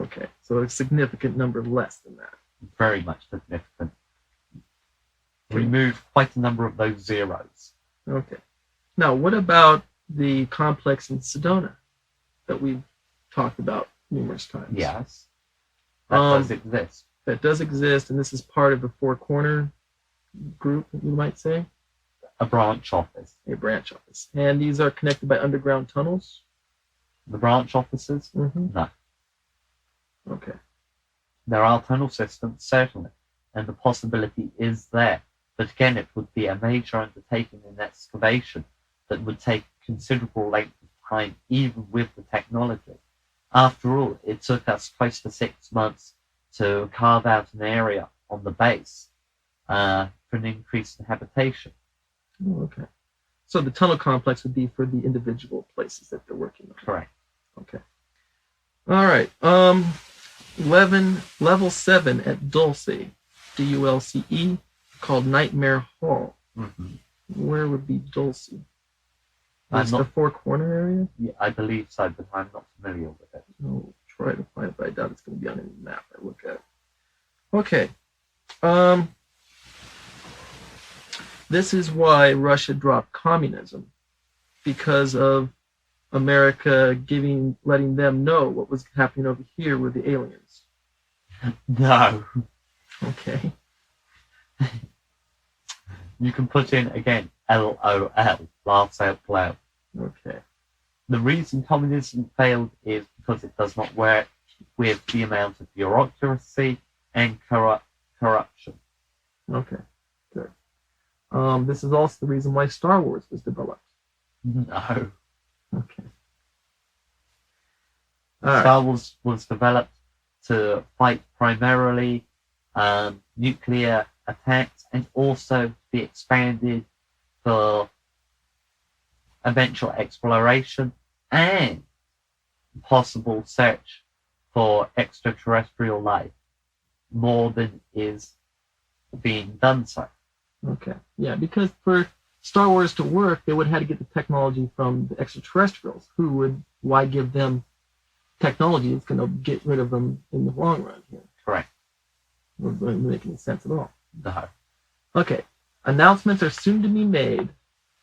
Okay, so a significant number less than that. Very much significant. Remove quite a number of those zeros. Okay. Now, what about the complex in Sedona that we've talked about numerous times? Yes. That does exist. That does exist, and this is part of the Four Corner group, you might say. A branch office. A branch office. And these are connected by underground tunnels? The branch offices? Mm-hmm. No. Okay. There are tunnel systems, certainly, and the possibility is there But again, it would be a major undertaking in excavation that would take considerable length of time, even with the technology. After all, it took us close to 6 months to carve out an area on the base for an increase in habitation. Oh, okay. So the tunnel complex would be for the individual places that they're working on. Correct. Okay. All right. 11, level 7 at Dulce, Dulce, called Nightmare Hall. Mm-hmm. Where would be Dulce? I'm Is not- the Four Corner area? Yeah, I believe so, but I'm not familiar with it. I'll try to find it, but I doubt it's going to be on any map I look at. Okay. This is why Russia dropped communism, because of America letting them know what was happening over here with the aliens. No. Okay. You can put in, again, LOL, laughs out loud. Okay. The reason communism failed is because it does not work with the amount of bureaucracy and corruption. Okay. Good. This is also the reason why Star Wars was developed. No. Okay. All right. Star Wars was developed to fight primarily nuclear attacks and also be expanded for eventual exploration and possible search for extraterrestrial life, more than is being done so. Okay. Yeah, because for Star Wars to work, they would have had to get the technology from the extraterrestrials. Why give them technology that's going to get rid of them in the long run here? Correct. It doesn't make any sense at all. No. Okay. Announcements are soon to be made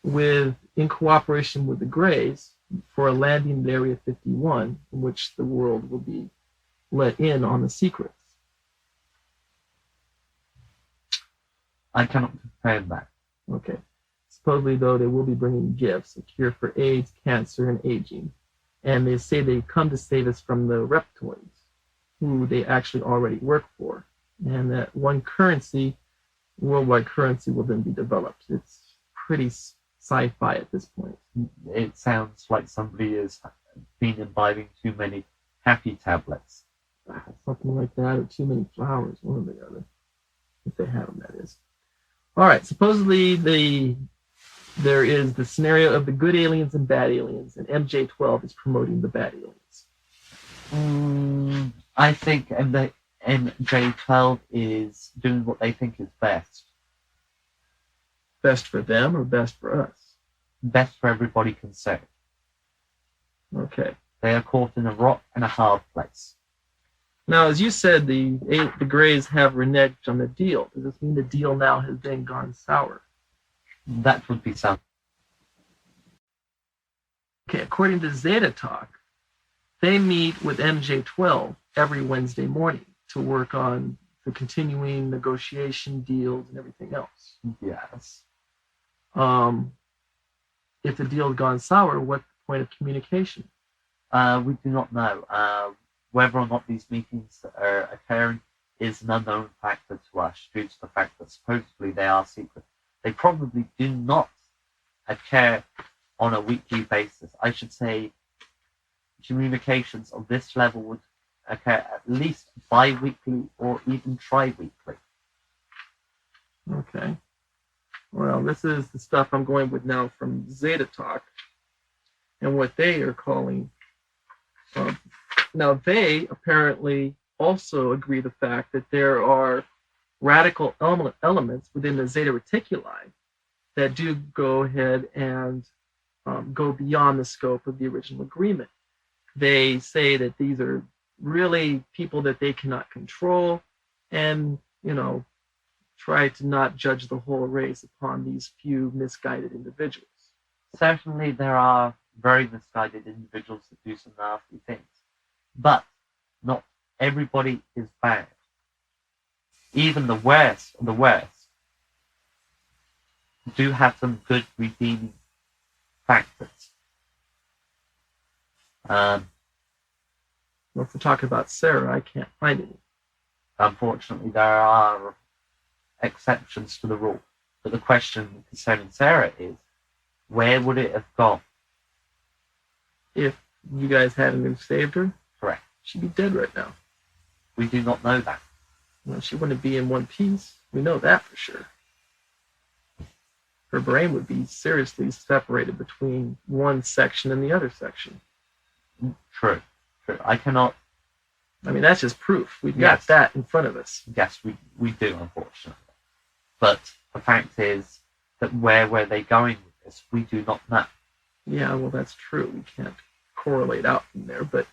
in cooperation with the Greys for a landing at Area 51, in which the world will be let in on the secrets. I cannot confirm that. Okay. Supposedly, though, they will be bringing gifts, a cure for AIDS, cancer, and aging. And they say they come to save us from the reptoids, who they actually already work for. And that one worldwide currency, will then be developed. It's pretty sci-fi at this point. It sounds like somebody has been imbibing too many happy tablets. Something like that, or too many flowers, one or the other. If they have them, that is. All right, supposedly there is the scenario of the good aliens and bad aliens, and MJ-12 is promoting the bad aliens. I think MJ-12 is doing what they think is best. Best for them or best for us? Best for everybody concerned. Okay. They are caught in a rock and a hard place. Now, as you said, the Greys have reneged on the deal. Does this mean the deal now has then gone sour? That would be something. Okay, according to Zeta Talk, they meet with MJ-12 every Wednesday morning to work on the continuing negotiation deals and everything else. Yes. If the deal has gone sour, what's the point of communication? We do not know. Whether or not these meetings are occurring is an unknown factor to us due to the fact that supposedly they are secret. They probably do not occur on a weekly basis. I should say communications of this level would occur at least bi-weekly or even tri-weekly. Okay. Well, this is the stuff I'm going with now from Zeta Talk and what they are calling. Now, they apparently also agree the fact that there are radical elements within the Zeta Reticuli that do go ahead and go beyond the scope of the original agreement. They say that these are really people that they cannot control and, try to not judge the whole race upon these few misguided individuals. Certainly there are very misguided individuals that do some nasty things. But not everybody is bad. Even the worst of the worst do have some good redeeming factors. Well, if we're talking about Sarah, I can't find any. Unfortunately, there are exceptions to the rule. But the question concerning Sarah is, where would it have gone? If you guys hadn't saved her, Correct. she'd be dead right now. We do not know that. Well, she wouldn't be in one piece. We know that for sure. Her brain would be seriously separated between one section and the other section. True. I cannot. I mean, that's just proof. We've Yes. got that in front of us. Yes, we do, unfortunately. But the fact is that where were they going with this? We do not know. Yeah, well, that's true. We can't correlate out from there. But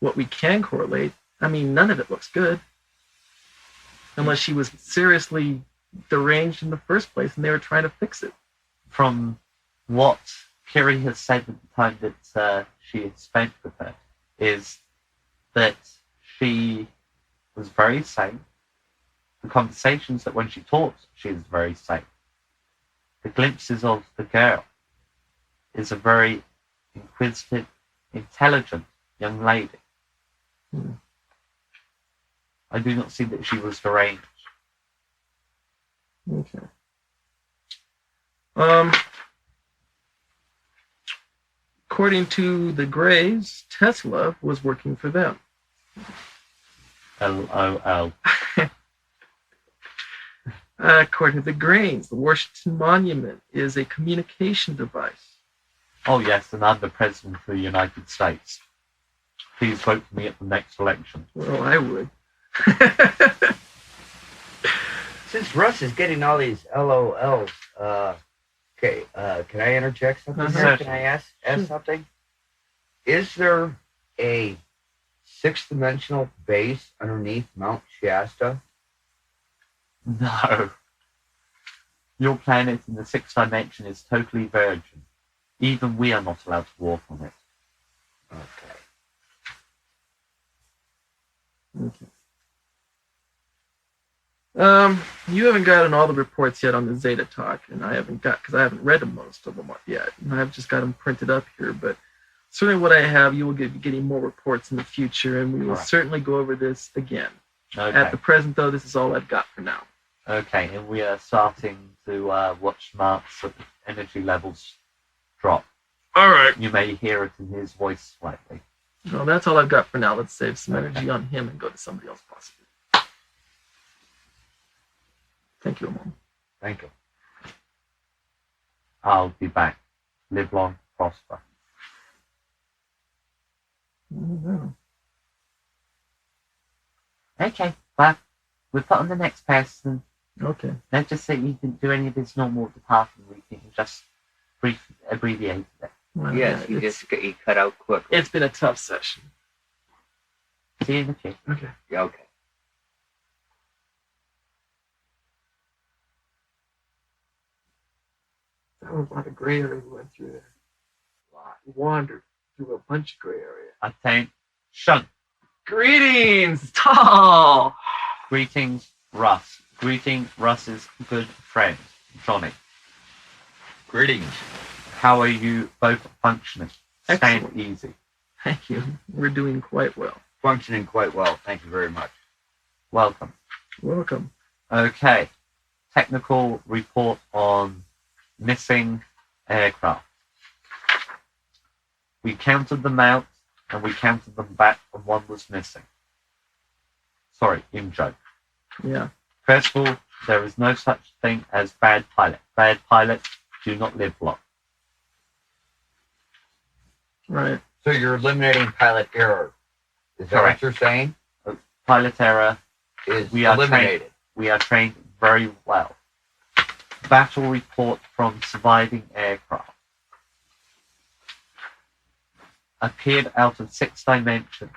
what we can correlate, I mean, none of it looks good. Unless she was seriously deranged in the first place and they were trying to fix it. From what Kiri has said at the time that she had spent with her, is that she was very sane. The conversations that when she talks, she is very sane. The glimpses of the girl is a very inquisitive, intelligent young lady. Hmm. I do not see that she was deranged. Okay. According to the Greys, Tesla was working for them. LOL. According to the Greys, the Washington Monument is a communication device. Oh yes, and I'm the President of the United States. Please vote for me at the next election. Well, I would. Since Russ is getting all these LOLs, okay, can I interject something here? Certainly. Can I ask something? Is there a six-dimensional base underneath Mount Shasta? No. Your planet in the sixth dimension is totally virgin. Even we are not allowed to walk on it. Okay. You haven't gotten all the reports yet on the Zeta talk, and I haven't got, because I haven't read most of them yet, and I've just got them printed up here, but certainly what I have, you will be getting more reports in the future, and we will Right. certainly go over this again. Okay. At the present, though, this is all I've got for now. Okay, and we are starting to watch Mark's energy levels drop. All right. You may hear it in his voice slightly. Well, that's all I've got for now. Let's save some energy on him and go to somebody else, possibly. Thank you, Omal. Thank you. I'll be back. Live long, prosper. Okay, well, we'll put on the next person. Okay. Now, just so you didn't do any of this normal departing routine, just abbreviated it. Well, Yes, he cut out quick. it's been a tough session. See you in the future. Okay. Yeah, okay. That was a lot of gray area we went through there. We wandered through a bunch of gray area. Attention. Greetings, Taal! Greetings, Russ. Greeting Russ's good friend, Johnny. Greetings. How are you both functioning? Stand Excellent. easy. Thank you. We're doing quite well. Functioning quite well. Thank you very much. Welcome. Welcome. Okay. Technical report on missing aircraft. We counted them out and we counted them back and one was missing. Sorry, in joke. Yeah. First of all, there is no such thing as bad pilot. Bad pilots do not live long. Right. So you're eliminating pilot error. Is that Correct. what you're saying? Pilot error, Is we are eliminated. we are trained very well. Battle report from surviving aircraft. Appeared out of sixth dimension.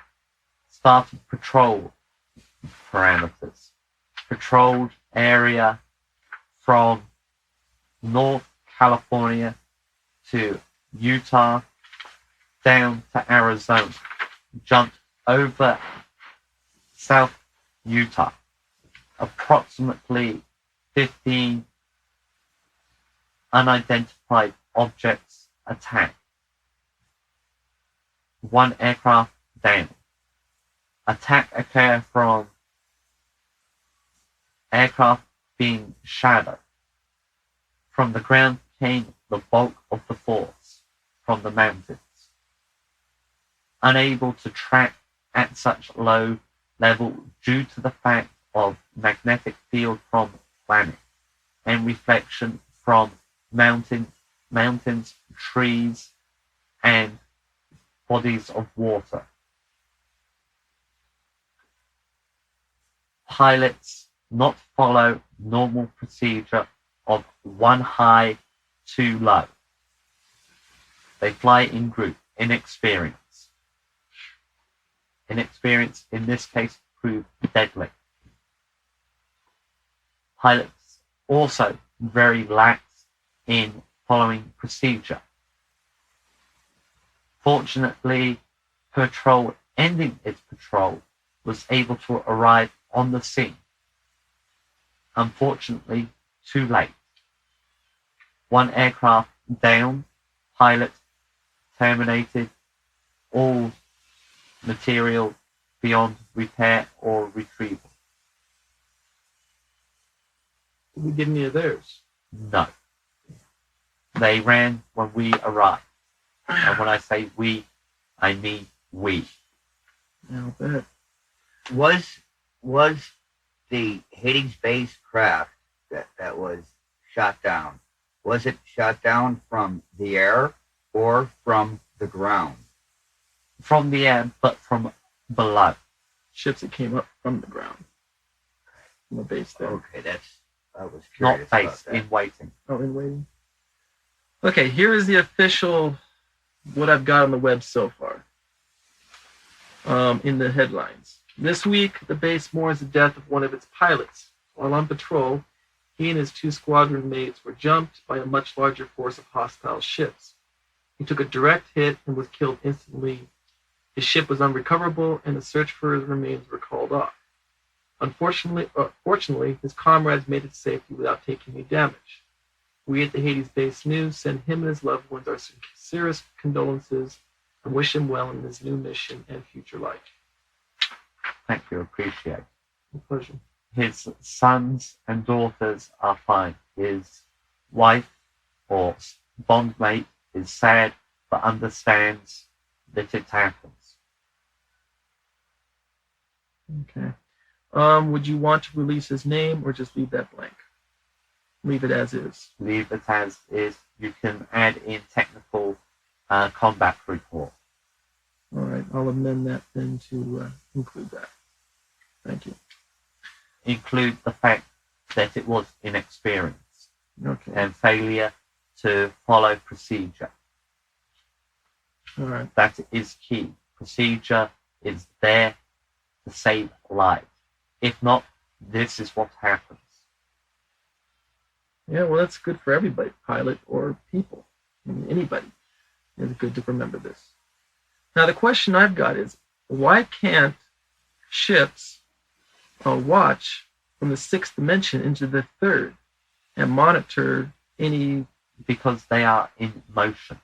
Started patrol parameters. Patrolled area from North California to Utah down to Arizona. Jumped over South Utah. Approximately 15 unidentified objects attacked. One aircraft down. Attack occurred from aircraft being shadowed. From the ground came the bulk of the force from the mountains. Unable to track at such low level due to the fact of magnetic field from planet and reflection from mountains, trees, and bodies of water. Pilots not follow normal procedure of one high, two low. They fly in group, inexperience. Inexperience in this case proved deadly. Pilots also very lax in following procedure. Fortunately, patrol ending its patrol was able to arrive on the scene. Unfortunately, too late. One aircraft down, pilot terminated, all material beyond repair or retrieval. Did we get any of theirs? No. They ran when we arrived. And when I say we, I mean we. I'll bet. Was the Hades base craft that was shot down, was it shot down from the air or from the ground? From the air, but from below. Ships that came up from the ground. From the base there. Okay, I was Not curious base, about that. in waiting. Oh, in waiting. Okay, here is the official, what I've got on the web so far. In the headlines. This week, the base mourns the death of one of its pilots. While on patrol, he and his 2 squadron mates were jumped by a much larger force of hostile ships. He took a direct hit and was killed instantly. His ship was unrecoverable, and the search for his remains were called off. Fortunately, his comrades made it to safety without taking any damage. We at the Hades Base News send him and his loved ones our sincerest condolences and wish him well in his new mission and future life. Thank you, appreciate. My pleasure. His sons and daughters are fine. His wife or bondmate is sad but understands that it happens. Okay. Would you want to release his name or just leave that blank? Leave it as is. Leave it as is. You can add in technical combat report. All right. I'll amend that then to include that. Thank you. Include the fact that it was inexperience Okay. and failure to follow procedure. All right. That is key. Procedure is there to save lives. If not, this is what happens. Yeah, well, that's good for everybody, pilot or people. I mean, anybody. It's good to remember this. Now, the question I've got is, why can't ships watch from the 6th dimension into the 3rd and monitor any... Because they are in motion.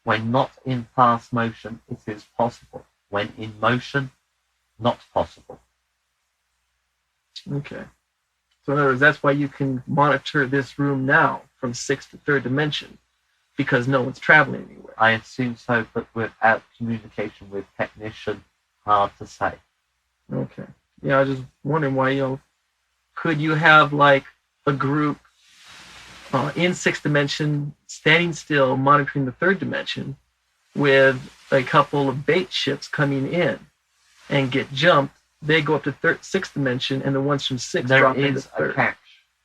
When not in fast motion, it is possible. When in motion, not possible. Okay. So in other words, that's why you can monitor this room now from 6th to 3rd dimension, because no one's traveling anywhere. I assume so, but without communication with technician, hard to say. Okay. Yeah, I was just wondering why, could you have like a group in 6th dimension standing still monitoring the 3rd dimension with a couple of bait ships coming in and get jumped? They go up to 6th dimension, and the ones from 6th drop into 3rd. There is a catch.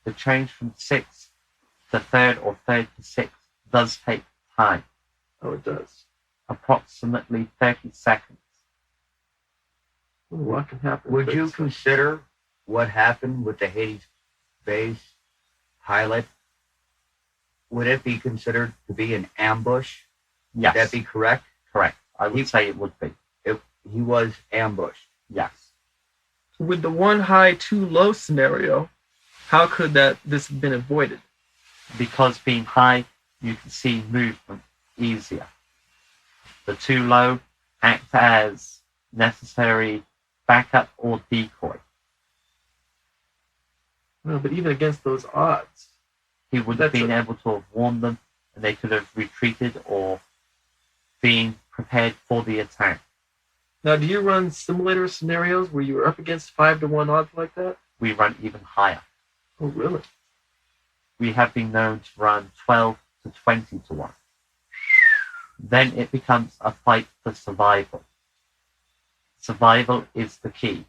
The change from 6th to 3rd or 3rd to 6th does take time. Oh, it does. Approximately 30 seconds. Well, a lot can happen. Would you consider what happened with the Hades base pilot? Would it be considered to be an ambush? Yes. Would that be correct? Correct. I would say it would be. If he was ambushed. Yes. With the 1 high, 2 low scenario, how could this have been avoided? Because being high, you can see movement easier. The 2 low act as necessary backup or decoy. No, but even against those odds. he would have been able to have warned them, and they could have retreated or been prepared for the attack. Now, do you run simulator scenarios where you are up against 5-to-1 odds like that? We run even higher. Oh, really? We have been known to run 12 to 20 to 1. Then it becomes a fight for survival. Survival is the key.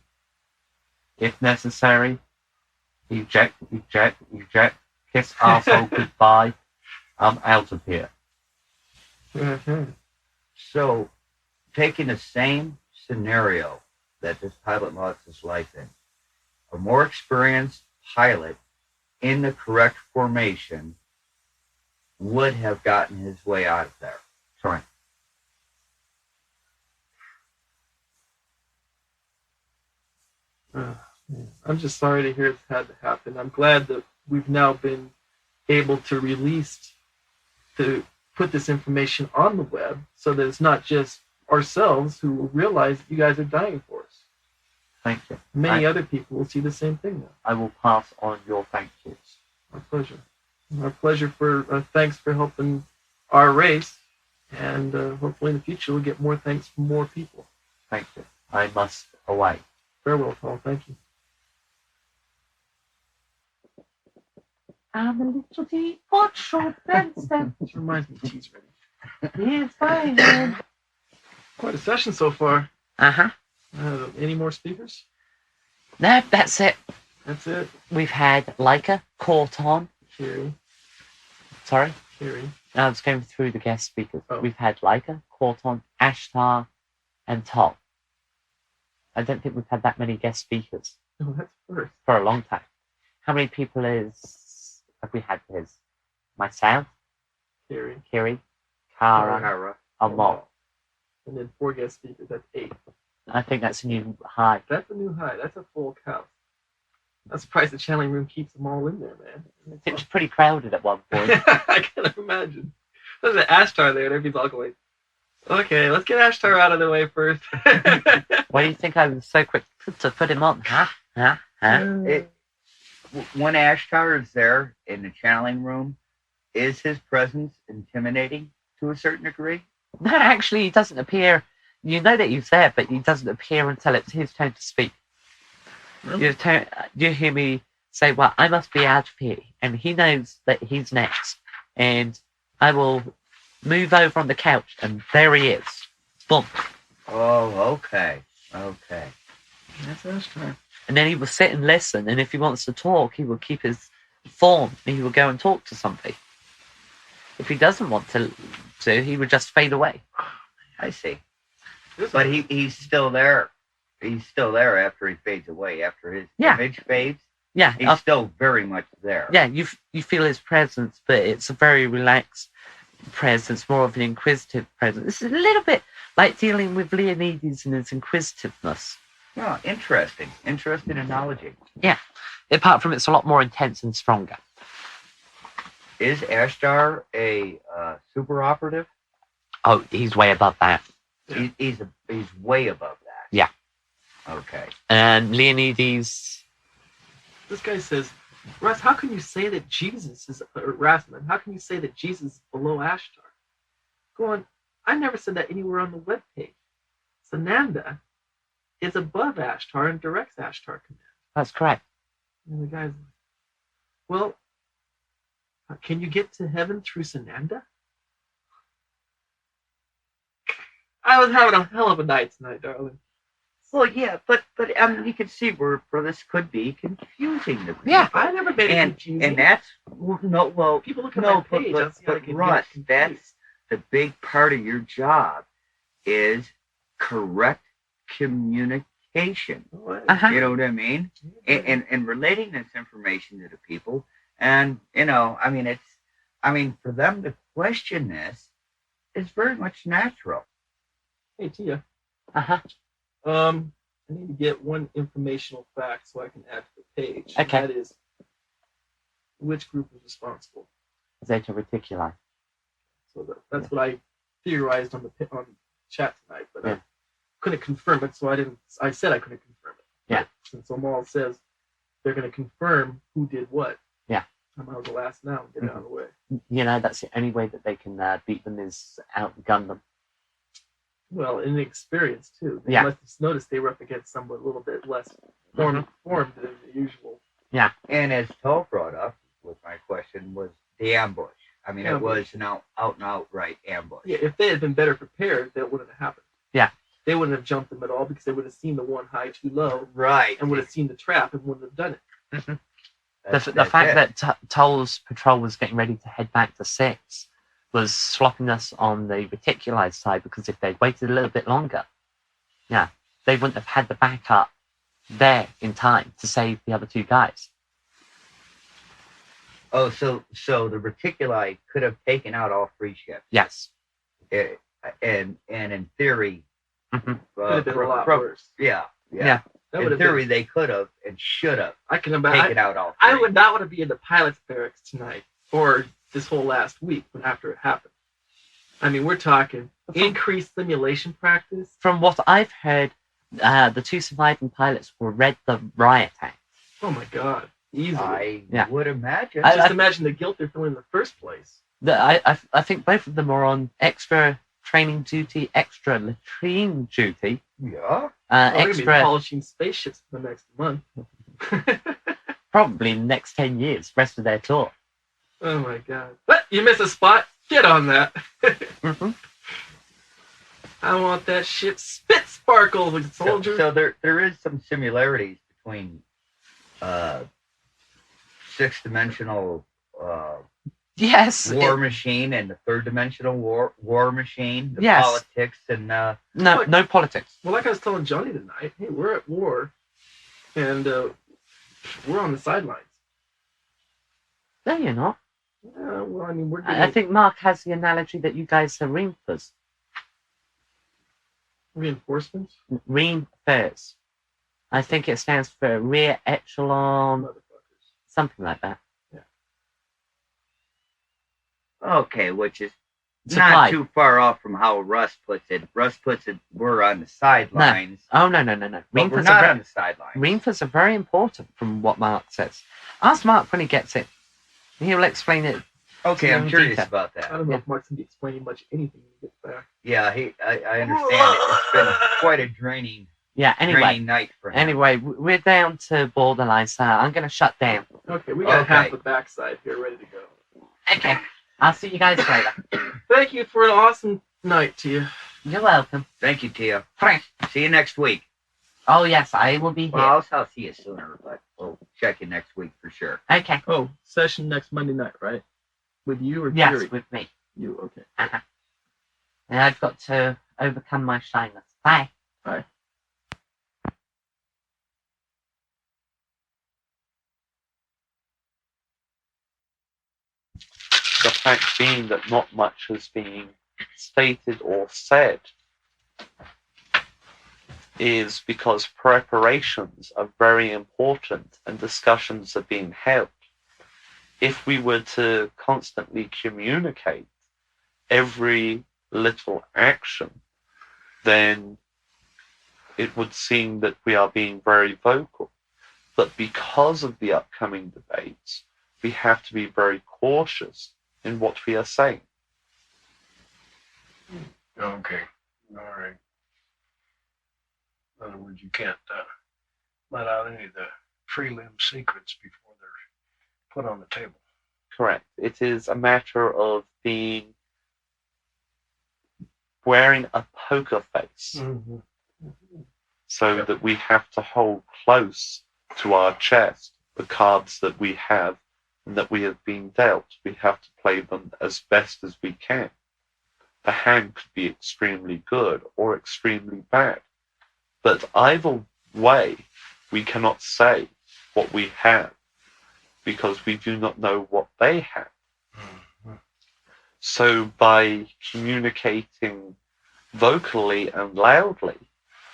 If necessary, eject, kiss arsehole goodbye, I'm out of here. Mm-hmm. So, taking the same scenario that this pilot lost his life in, a more experienced pilot in the correct formation would have gotten his way out of there. Correct. I'm just sorry to hear it's had to happen. I'm glad that we've now been able to put this information on the web so that it's not just ourselves who realize that you guys are dying for us. Thank you. Many other people will see the same thing now. I will pass on your thank yous. Our pleasure. Our pleasure for thanks for helping our race, and hopefully in the future we'll get more thanks from more people. Thank you. I must away. Farewell, Paul. Thank you. I'm a little deep, but short fence. This reminds me of Cheese Ready. Here's my head. Quite a session so far. Uh-huh. Any more speakers? No, that's it. That's it. We've had Leica, Korton. Carrie. Sorry? Carrie. I was going through the guest speakers. Oh. We've had Leica, Korton, Ashtar, and Taal. I don't think we've had that many guest speakers Oh, that's first. for a long time. How many people have we had? Myself, Carrie. Kiri, Kara, Kara. Omal. And then 4 guest speakers. That's 8. I think that's a new high. That's a new high. That's a full count. I'm surprised the channeling room keeps them all in there, man. It was pretty crowded at one point. I can imagine. There's an Ashtar there, and everybody's all going, okay, let's get Ashtar out of the way first. Why do you think I was so quick to put him on? Huh? When Ashtar is there in the channeling room, is his presence intimidating to a certain degree? No, actually, he doesn't appear. You know that he's there, but he doesn't appear until it's his turn to speak. Really? You hear me say, well, I must be out of here. And he knows that he's next. And I will move over on the couch, and there he is. Boom. Oh, okay. Okay. That's Ashtar. And then he will sit and listen, and if he wants to talk, he will keep his form, and he will go and talk to somebody. If he doesn't want to, he would just fade away. I see. But he's still there. He's still there after he fades away. After his image fades, Yeah, he's still very much there. yeah. You feel his presence, but it's a very relaxed presence, more of an inquisitive presence. It's a little bit like dealing with Leonidas and his inquisitiveness. Oh, interesting. Interesting analogy. Yeah. Apart from it's a lot more intense and stronger. Is Ashtar a super operative? Oh, he's way above that. Yeah. He's way above that. Yeah. Okay. And Leonidas. This guy says, Russ, how can you say that Jesus is, Rasman, how can you say that Jesus is below Ashtar? Go on, I never said that anywhere on the webpage. Sananda is above Ashtar and directs Ashtar Command. That's correct. And the guy's like, well, can you get to heaven through Sananda? I was having a hell of a night tonight, darling. Well, yeah, but you can see where this could be confusing to people. Yeah, I never made it confusing. And that's well. People look at my page. But Russ, that's the big part of your job is correct communication. Uh-huh. You know what I mean? And relating this information to the people, and for them to question this is very much natural. Hey, Tia. Uh-huh. I need to get one informational fact so I can add to the page. Okay. That is, which group is responsible? Zeta Reticuli. So that's what I theorized on chat tonight, but Yeah. I couldn't confirm it, so I said I couldn't confirm it. Yeah. Since Omal says they're going to confirm who did what. Yeah. I'm out of the last now and get out of the way. You know, that's the only way that they can beat them is outgun them. Well, inexperience too. They Yeah. must have noticed they were up against someone a little bit less formed than the usual. Yeah. And as Taal brought up with my question was the ambush. I mean, it was an out and outright ambush. Yeah, if they had been better prepared, that wouldn't have happened. Yeah. They wouldn't have jumped them at all because they would have seen the one high too low. Right. And would have seen the trap and wouldn't have done it. The fact that Taal's patrol was getting ready to head back to 6 was slopping us on the reticuli side, because if they'd waited a little bit longer, yeah, they wouldn't have had the backup there in time to save the other 2 guys. Oh, so the reticuli could have taken out all 3 ships. Yes. And in theory, could have been a lot worse. Yeah. In theory, they could have and should have taken out all 3. I would not want to be in the pilot's barracks tonight or this whole last week after it happened. I mean, we're talking increased simulation practice. From what I've heard, the 2 surviving pilots were read the riot act. Oh my God. Easily. I would imagine. Just imagine the guilt they're feeling in the first place. I think both of them are on extra training duty, extra latrine duty. Yeah. They're going to be Extra, polishing spaceships for the next month. probably in the next 10 years, rest of their tour. Oh my God. What? You miss a spot? Get on that. I want that shit spit sparkle, the soldier. So there is some similarities between 6th-dimensional Yes. war machine and the 3rd-dimensional war machine. The Yes. politics and No politics. Well, like I was telling Johnny tonight, hey, we're at war, and we're on the sidelines. No, you're not. Well, I mean, we're I think Mark has the analogy that you guys are reamers. reinforcements. Reamers. I think it stands for rear echelon, Motherfuckers. something like that. okay, which is Supply. not too far off from how Russ puts it. Russ puts it, we're on the sidelines. Oh, no. But we're Reamers not are on the sidelines. Reamers are very important from what Mark says. Ask Mark when he gets it. He'll explain it. Okay, I'm curious detail. about I that. don't know if Mark's going to be explaining much anything when he gets back. Yeah, I understand it. It's been quite a draining night for him. Anyway, we're down to borderline, so I'm going to shut down. Okay, we got Okay. half the backside here ready to go. Okay. I'll see you guys later. Thank you for an awesome night to you. You're welcome. Thank you, Tia. Frank. See you next week. Oh, yes, I will be here. Well, I'll see you sooner, but we'll check you next week for sure. Okay. Oh, session next Monday night, right? With you or Yes, Jerry? with me. You, okay. Uh-huh. And I've got to overcome my shyness. Bye. Bye. The fact being that not much has been stated or said is because preparations are very important and discussions are being held. If we were to constantly communicate every little action, then it would seem that we are being very vocal. But because of the upcoming debates, we have to be very cautious in what we are saying. Okay. All right. In other words, you can't let out any of the prelim secrets before they're put on the table. Correct. It is a matter of wearing a poker face, so that we have to hold close to our chest the cards that we have and that we have been dealt. We have to play them as best as we can. The hand could be extremely good or extremely bad, but either way, we cannot say what we have because we do not know what they have. So by communicating vocally and loudly,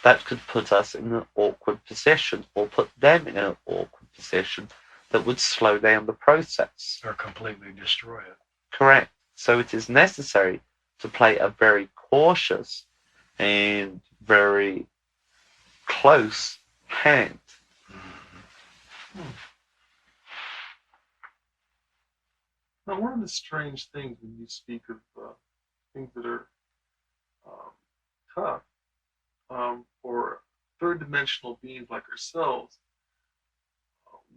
that could put us in an awkward position or put them in an awkward position that would slow down the process. Or completely destroy it. Correct. So it is necessary to play a very cautious and very close hand. Now, one of the strange things when you speak of things that are um, tough for third dimensional beings like ourselves,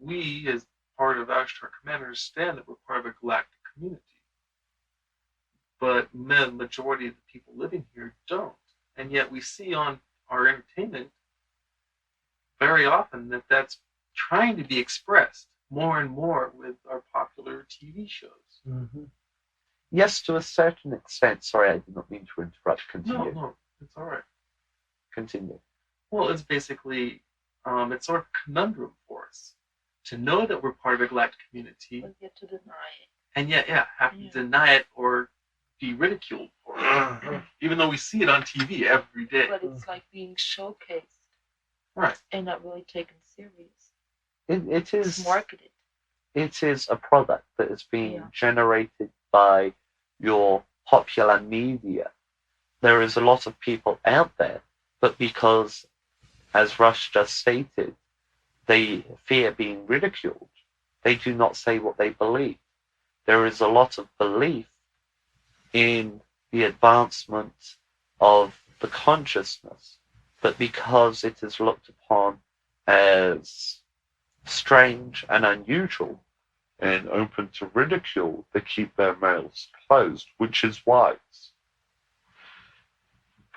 we, as part of Ashtar Command, understand that we're part of a galactic community. But the majority of the people living here don't. And yet we see on our entertainment very often that that's trying to be expressed more and more with our popular TV shows. Mm-hmm. Yes, to a certain extent. Sorry, I did not mean to interrupt. Continue. No, it's all right. Continue. Well, it's basically, it's sort of a conundrum for us to know that we're part of a galactic community, but yet to deny it. and yet, have to deny it or be ridiculed for it, even though we see it on TV every day. But it's like being showcased, Right? and not really taken serious. It is It's marketed. It is a product that is being generated by your popular media. There is a lot of people out there, but because, as Rush just stated, they fear being ridiculed, they do not say what they believe. There is a lot of belief in the advancement of the consciousness, but because it is looked upon as strange and unusual and open to ridicule, they keep their mouths closed, which is wise.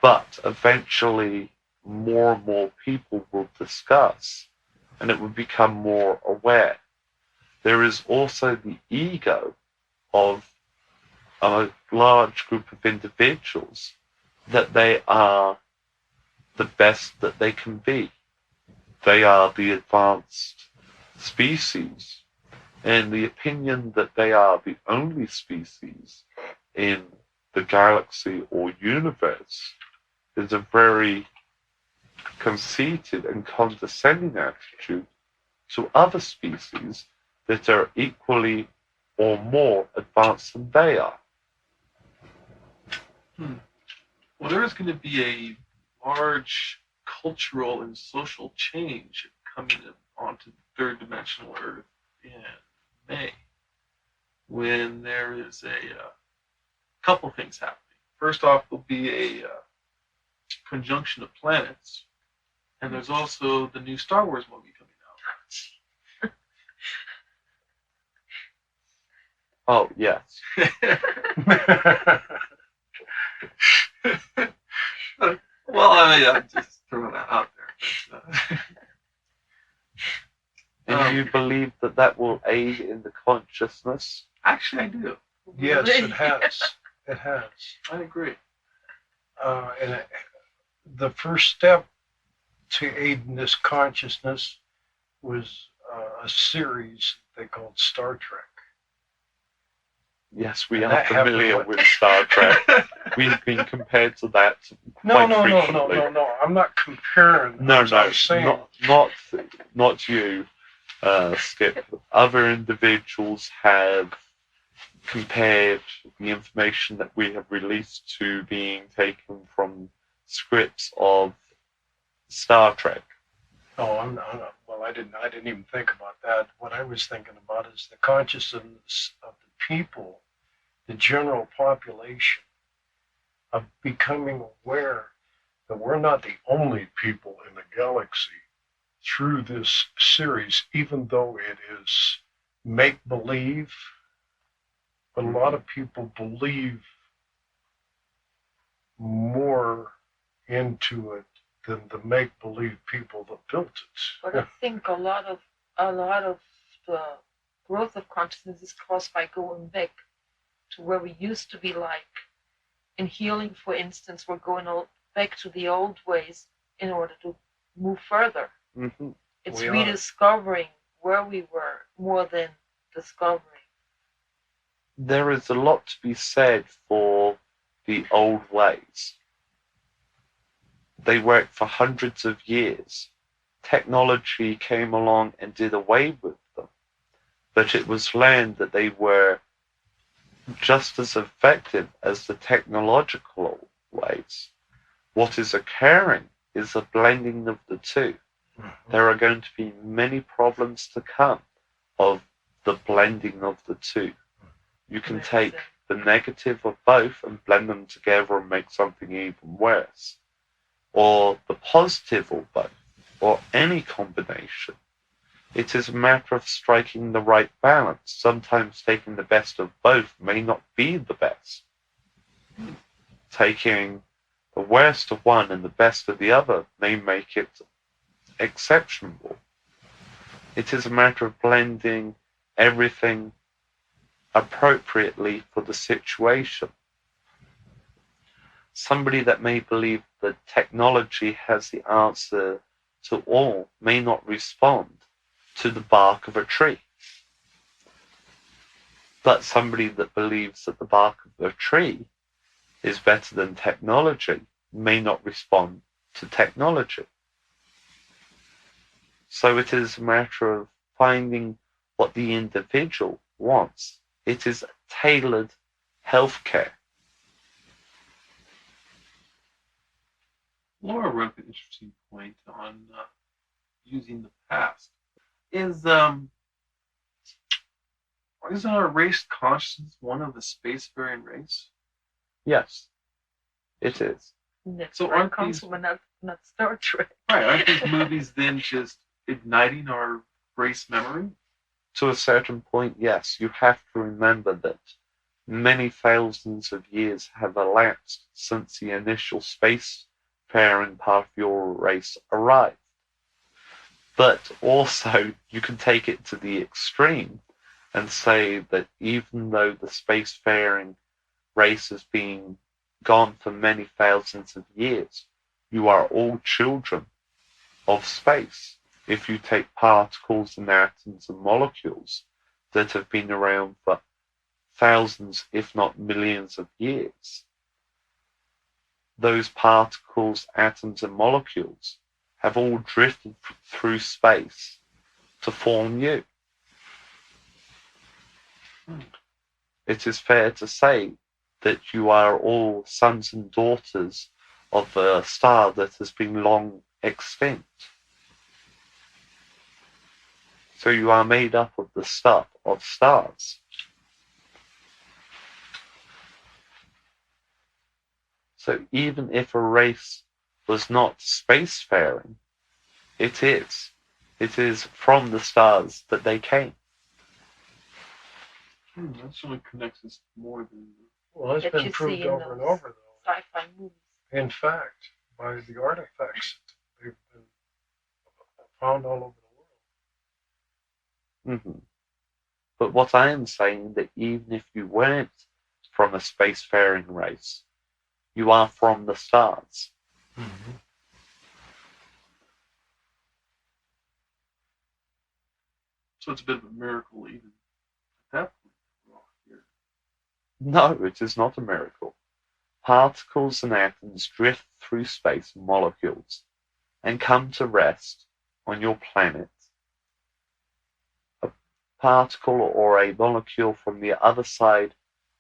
But eventually, more and more people will discuss, and it will become more aware. There is also the ego of a large group of individuals that they are the best that they can be. They are the advanced species, and the opinion that they are the only species in the galaxy or universe is a very conceited and condescending attitude to other species that are equally or more advanced than they are. Well, there is going to be a large cultural and social change coming onto the third dimensional Earth in May, when there is a couple things happening. First off, there'll be a conjunction of planets, and there's also the new Star Wars movie coming out. Oh, yes. Well, I mean, I'm just throwing that out there. But, And you believe that that will aid in the consciousness? actually, I do. Yes, it has. It has. I agree. The first step to aid in this consciousness was a series they called Star Trek. Yes, we And are that happened familiar what- with Star Trek. We've been compared to that quite No. frequently. I'm not comparing. No, I'm saying, not you, Skip. Other individuals have compared the information that we have released to being taken from scripts of Star Trek. no, I'm not. Well, I didn't even think about that. What I was thinking about is the consciousness of the people, the general population, of becoming aware that we're not the only people in the galaxy through this series, even though it is make-believe. But a lot of people believe more into it than the make-believe people that built it. But I think a lot of the growth of consciousness is caused by going back to where we used to be. Like in healing, for instance, we're going back to the old ways in order to move further. Mm-hmm. It's We are. rediscovering where we were more than discovering. There is a lot to be said for the old ways. They worked for hundreds of years. Technology came along and did away with them. But it was learned that they were just as effective as the technological ways. What is occurring is a blending of the two. There are going to be many problems to come of the blending of the two. You can Makes take sense. the negative of both and blend them together and make something even worse. Or the positive of both, or any combination. It is a matter of striking the right balance. Sometimes taking the best of both may not be the best. Taking the worst of one and the best of the other may make it exceptional. It is a matter of blending everything appropriately for the situation. Somebody that may believe that technology has the answer to all may not respond to the bark of a tree. But somebody that believes that the bark of a tree is better than technology may not respond to technology. So it is a matter of finding what the individual wants. It is tailored healthcare. Laura wrote an interesting point on using the past. Isn't our race consciousness one of the spacefaring race? Yes, it is. That's So where it aren't comes these- from, not Star Trek. Right, aren't these movies then just igniting our race memory? To a certain point, yes. You have to remember that many thousands of years have elapsed since the initial spacefaring part of your race arrived. But also, you can take it to the extreme and say that even though the spacefaring race has been gone for many thousands of years, you are all children of space. If you take particles and atoms and molecules that have been around for thousands, if not millions of years, those particles, atoms, and molecules have all drifted through space to form you. It is fair to say that you are all sons and daughters of a star that has been long extinct. So you are made up of the stuff of stars. So even if a race was not spacefaring, it is. It is from the stars that they came. That certainly connects us more than Well, it's That been you see proved in over and those over, though. sci-fi movies. In fact, by the artifacts they've been found all over the world. Mm-hmm. But what I am saying that even if you weren't from a spacefaring race, you are from the stars. Mm-hmm. so it's a bit of a miracle even at that point we're all here. No, it is not a miracle. Particles and atoms drift through space and molecules and come to rest on your planet. A particle or a molecule from the other side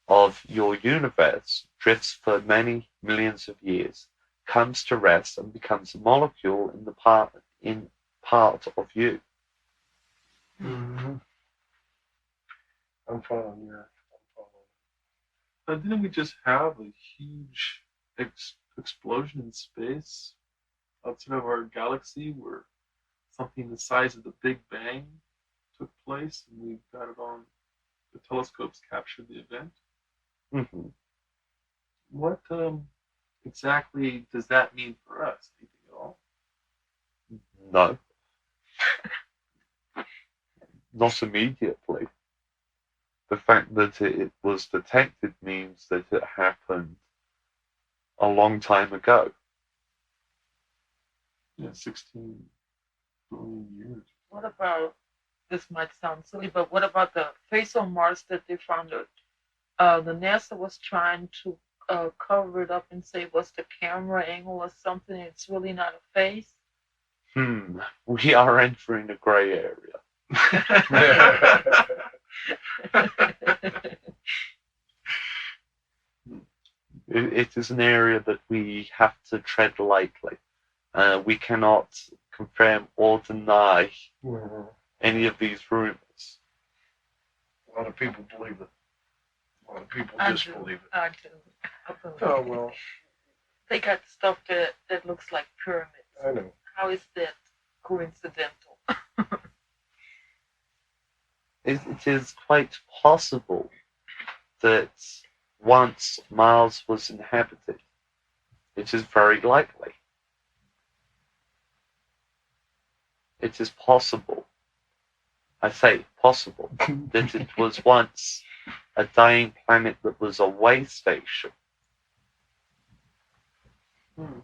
of your universe drifts for many millions of years, comes to rest and becomes a molecule in part of you. Mm-hmm. I'm following you. Didn't we just have a huge explosion in space outside of our galaxy where something the size of the Big Bang took place and we got it on the telescopes captured the event? Mm-hmm. What exactly does that mean for us? Anything at all? No. Not immediately. The fact that it was detected means that it happened a long time ago. Yeah, 16 billion years. What about, this might sound silly, but what about the face on Mars that they found out? The NASA was trying to cover it up and say it was the camera angle or something. It's really not a face. We are entering a grey area. It is an area that we have to tread lightly. We cannot confirm or deny Mm-hmm. any of these rumors. A lot of people believe it. Well, people I just do. believe it. I do. I believe Oh, it. well, They got stuff that looks like pyramids. I know. How is that coincidental? It is quite possible that once Mars was inhabited, it is very likely. It is possible, I say possible, that it was once a dying planet that was a way station. And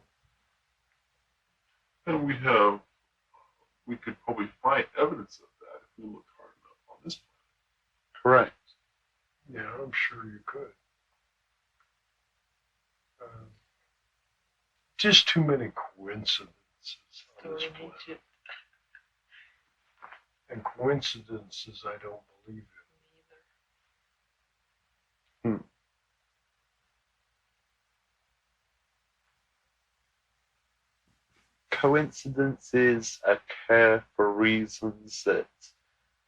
we could probably find evidence of that if we looked hard enough on this planet. Correct. Yeah, I'm sure you could. Just too many coincidences on this Storing planet. Egypt. And coincidences I don't believe in. Coincidences occur for reasons that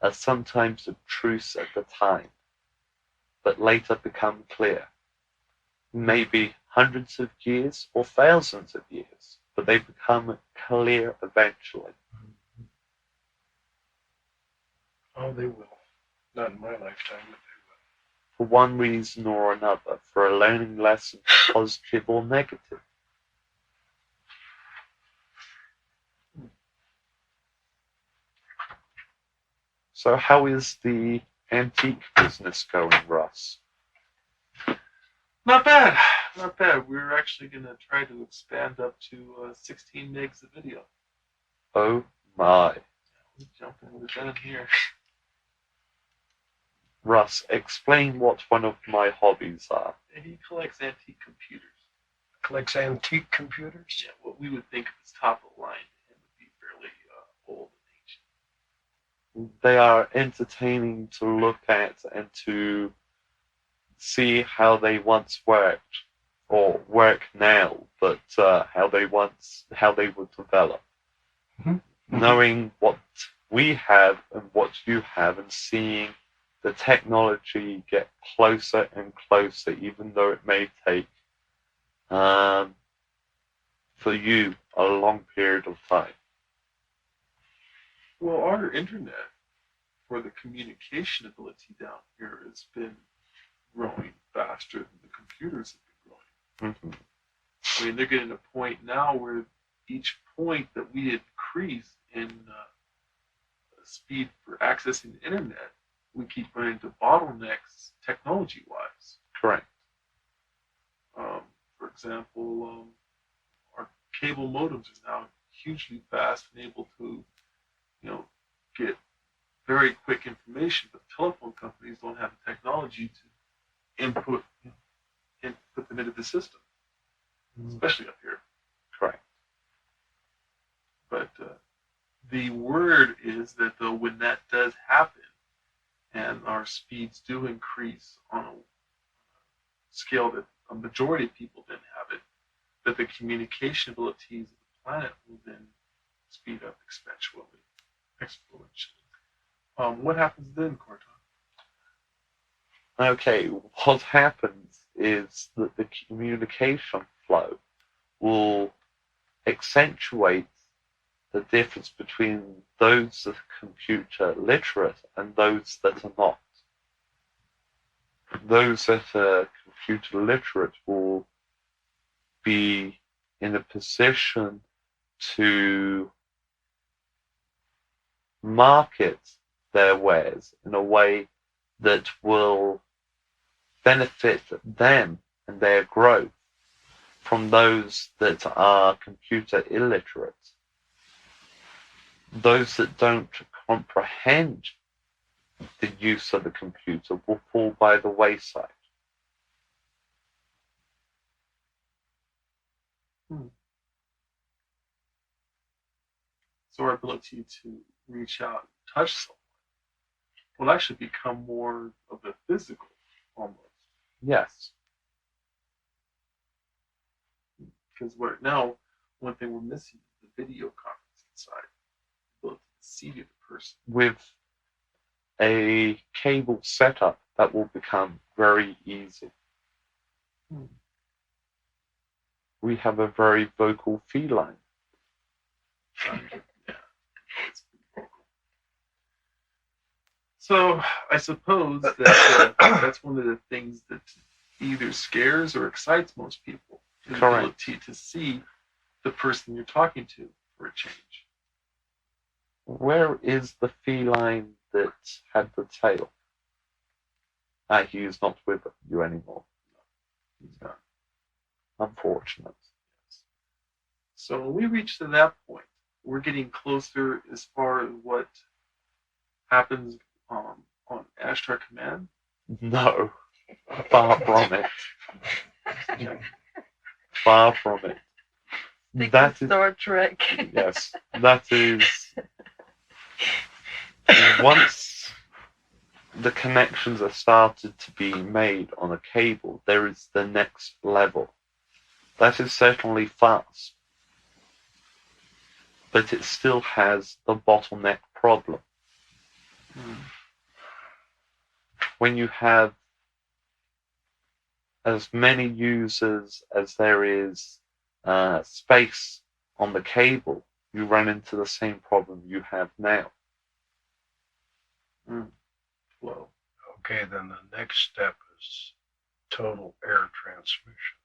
are sometimes obtruse at the time, but later become clear. Maybe hundreds of years or thousands of years, but they become clear eventually. Oh, they will. Not in my lifetime, but they will. For one reason or another, for a learning lesson, positive or negative. So how is the antique business going, Russ? Not bad, not bad. We're actually going to try to expand up to 16 megs of video. Oh my. We're jumping with it down here. Russ, explain what one of my hobbies are. He collects antique computers. Collects antique computers? Yeah, what we would think of as top of the line to him would be fairly old and ancient. They are entertaining to look at and to see how they once worked, or work now, but how they would develop. Mm-hmm. Knowing what we have and what you have, and seeing the technology get closer and closer, even though it may take for you a long period of time. Well, our internet for the communication ability down here has been growing faster than the computers have been growing. Mm-hmm. I mean, they're getting to a point now where each point that we increase in speed for accessing the internet, we keep running into bottlenecks technology-wise. Correct. For example, our cable modems are now hugely fast and able to, get very quick information, but telephone companies don't have the technology to input them into the system, especially up here. Correct. But the word is that though when that does happen, and our speeds do increase on a scale that a majority of people didn't have it, that the communication abilities of the planet will then speed up exponentially. What happens then, Korton? Okay, what happens is that the communication flow will accentuate the difference between those that are computer literate and those that are not. Those that are computer literate will be in a position to market their wares in a way that will benefit them and their growth from those that are computer illiterate. Those that don't comprehend the use of the computer will fall by the wayside. So our ability to reach out and touch someone will actually become more of a physical almost. Yes. Because right now, one thing we're missing is the video conferencing side. The ability to see the person. With a cable setup that will become very easy. We have a very vocal feline. So I suppose that that's one of the things that either scares or excites most people. The Correct. ability to see the person you're talking to for a change. Where is the feline that had the tail? He is not with you anymore. He's gone. Unfortunate. So when we reach to that point, we're getting closer as far as what happens on Ashtar Command. No, far from it. Far from it. Think That of is, Star Trek. yes, that is, once the connections are started to be made on a cable, there is the next level. That is certainly fast, but it still has the bottleneck problem. When you have as many users as there is space on the cable, you run into the same problem you have now. Flow. Okay, then the next step is total air transmission.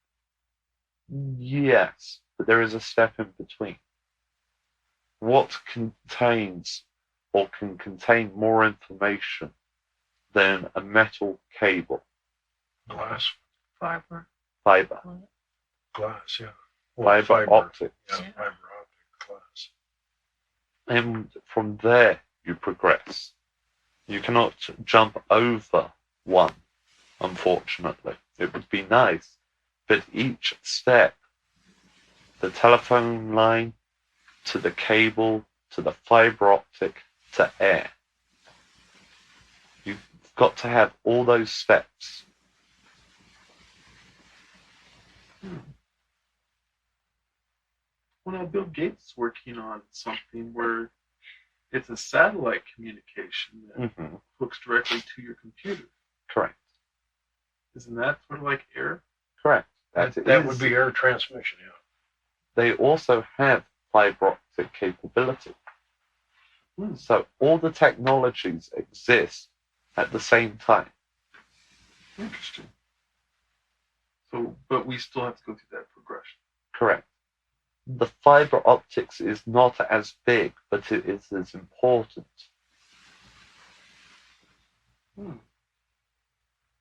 Yes, but there is a step in between. What contains or can contain more information than a metal cable? Glass, Fiber. Fiber. glass, yeah. Fiber optics. Yeah, fiber optic glass. And from there you progress. You cannot jump over one, unfortunately. It would be nice, but each step, the telephone line, to the cable, to the fiber optic, to air, you've got to have all those steps. Well, now Bill Gates is working on something where it's a satellite communication that hooks directly to your computer. Correct. Isn't that sort of like air? Correct. That would be air transmission, yeah. They also have fiber optic capability. So all the technologies exist at the same time. Interesting. So, but we still have to go through that progression. Correct. The fiber optics is not as big, but it is as important.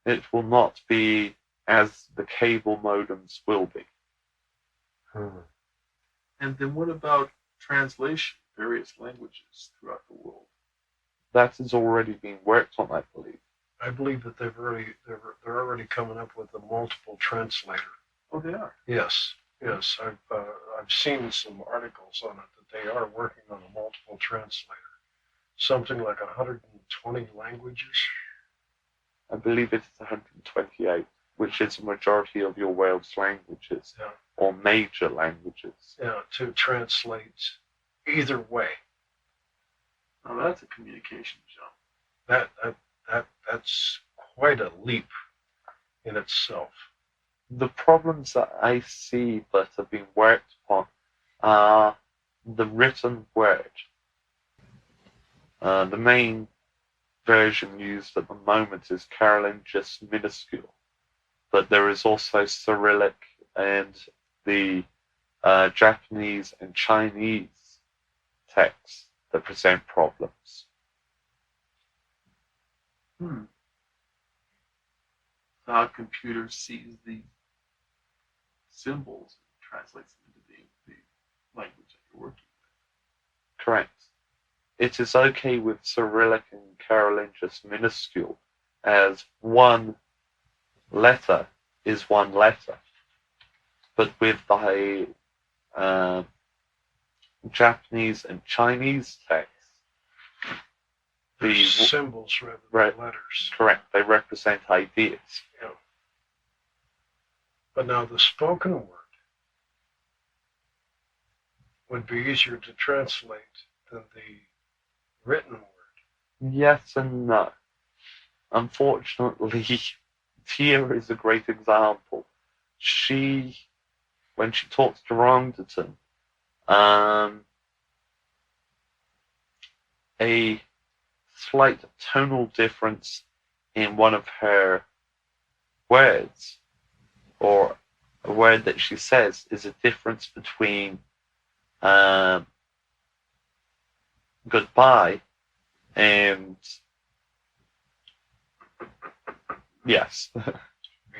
It will not be as the cable modems will be. And then what about translation, various languages throughout the world? That is already being worked on, I believe. I believe that they're already coming up with a multiple translator. Oh, they are. Yes. I've seen some articles on it that they are working on a multiple translator, something like 120 languages. I believe it is 128, which is the majority of your world's languages, or major languages. Yeah, to translate either way. Now that's a communication jump. That's quite a leap in itself. The problems that I see that are being worked upon are the written word. The main version used at the moment is Carolingian minuscule, but there is also Cyrillic and the Japanese and Chinese texts that present problems. So how a computer sees the symbols and translates them into the language that you're working with. Correct. It is okay with Cyrillic and Carolingian minuscule as one letter is one letter. But with the Japanese and Chinese text, The symbols rather than letters. Correct. They represent ideas. Yeah. But now the spoken word would be easier to translate than the written word. Yes and no. unfortunately, Tia is a great example. When she talks to Ronderton, a slight tonal difference in one of her words, or a word that she says, is a difference between goodbye and yes. Be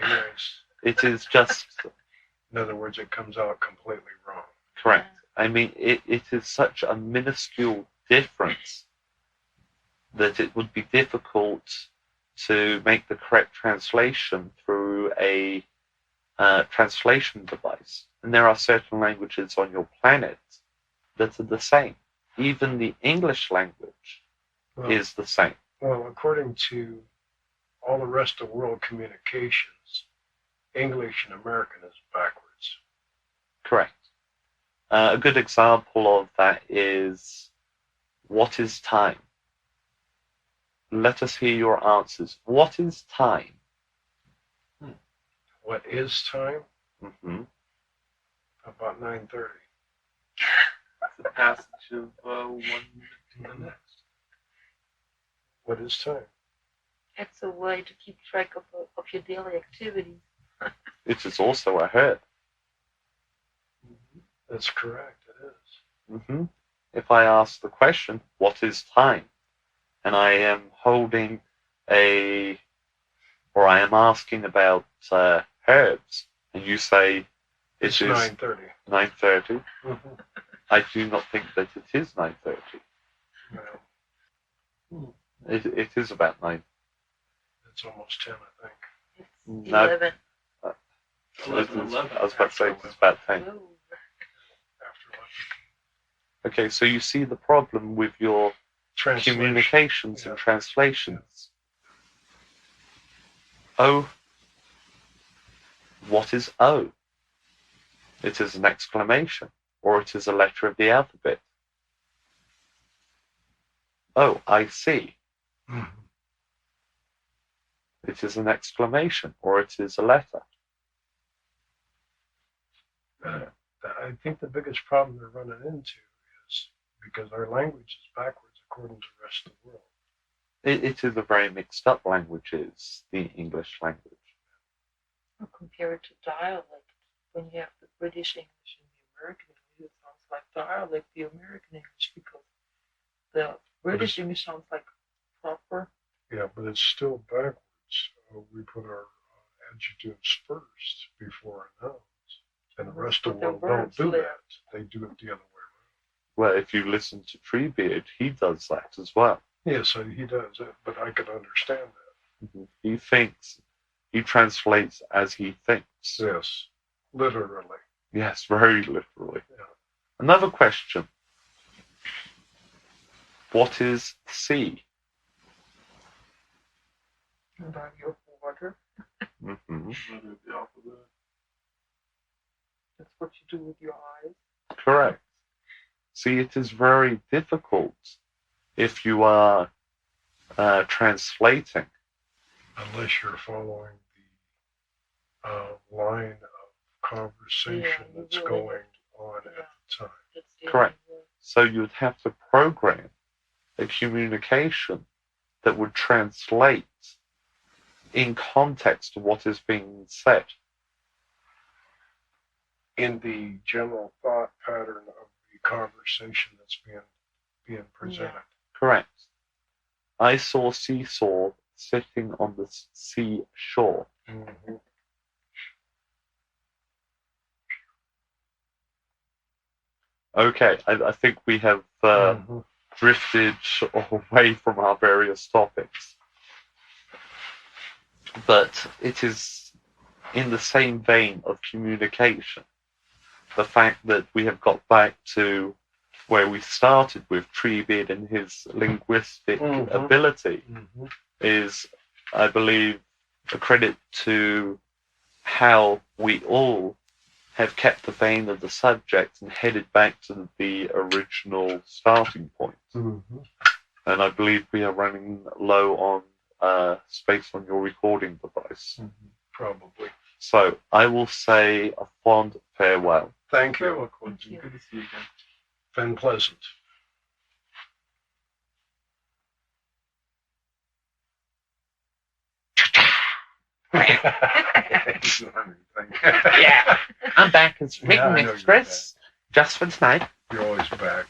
nice. It is just, In other words, it comes out completely wrong. correct. I mean, it is such a minuscule difference that it would be difficult to make the correct translation through a translation device. And there are certain languages on your planet that are the same. Even the English language Well, is the same. well, according to all the rest of world communications, English and American is backwards. Correct. A good example of that is, what is time? Let us hear your answers. What is time? What is time? Mm-hmm. About 9:30. It's a passage of 1 minute to the next. What is time? It's a way to keep track of your daily activities. It is also a herb. That's correct. It is. Mm-hmm. If I ask the question, what is time? And I am holding or I am asking about herbs, and you say It's it is 9:30. 9:30, Mm-hmm. I do not think that it is 9:30. No, It is about 9. it's almost 10, I think. It's No. 11. I was about to say it's about 10. Whoa. After Okay, so you see the problem with your translation. communications Yeah. and translations. O. What is O? It is an exclamation, or it is a letter of the alphabet. Oh, I see. Mhm. It is an exclamation, or it is a letter. I think the biggest problem they're running into is because our language is backwards according to the rest of the world. It is a very mixed up language, is the English language. Or compare it to dialect. When you have the British English and the American English, it sounds like dialect, the American English, because the British English sounds like proper. Yeah, but it's still backwards. We put our adjectives first before our nouns. And the rest of the Put the world don't verbs do later. that. They do it the other way Well, if you listen to Treebeard, he does that as well. around. Yeah, so he does it, but I could understand that. He thinks, he translates as he thinks. Yes, literally. Yes, very literally. Yeah. Another question. What is C? Body of water. Mm-hmm. Letter of the alphabet. That's what you do with your eyes. Correct. See, it is very difficult if you are translating. Unless you're following the line of conversation Yeah, that's you really going have on yeah. at the time. That's the Correct. only way. So you would have to program a communication that would translate in context to what is being said. In the general thought pattern of the conversation that's being presented. Correct. I saw seesaw sitting on the seashore. Mm-hmm. Okay, I think we have Mm-hmm. drifted away from our various topics. But it is in the same vein of communication. The fact that we have got back to where we started with Treebeard and his linguistic Mhm. ability Mm-hmm. is, I believe, a credit to how we all have kept the vein of the subject and headed back to the original starting point. Mm-hmm. And I believe we are running low on space on your recording device. Probably. So I will say a fond farewell. Thank Farewell, you. Korton. Thank you. Good to see you again. Been pleasant. Yeah. I'm back as Yeah, I written know express just for tonight. You're always back.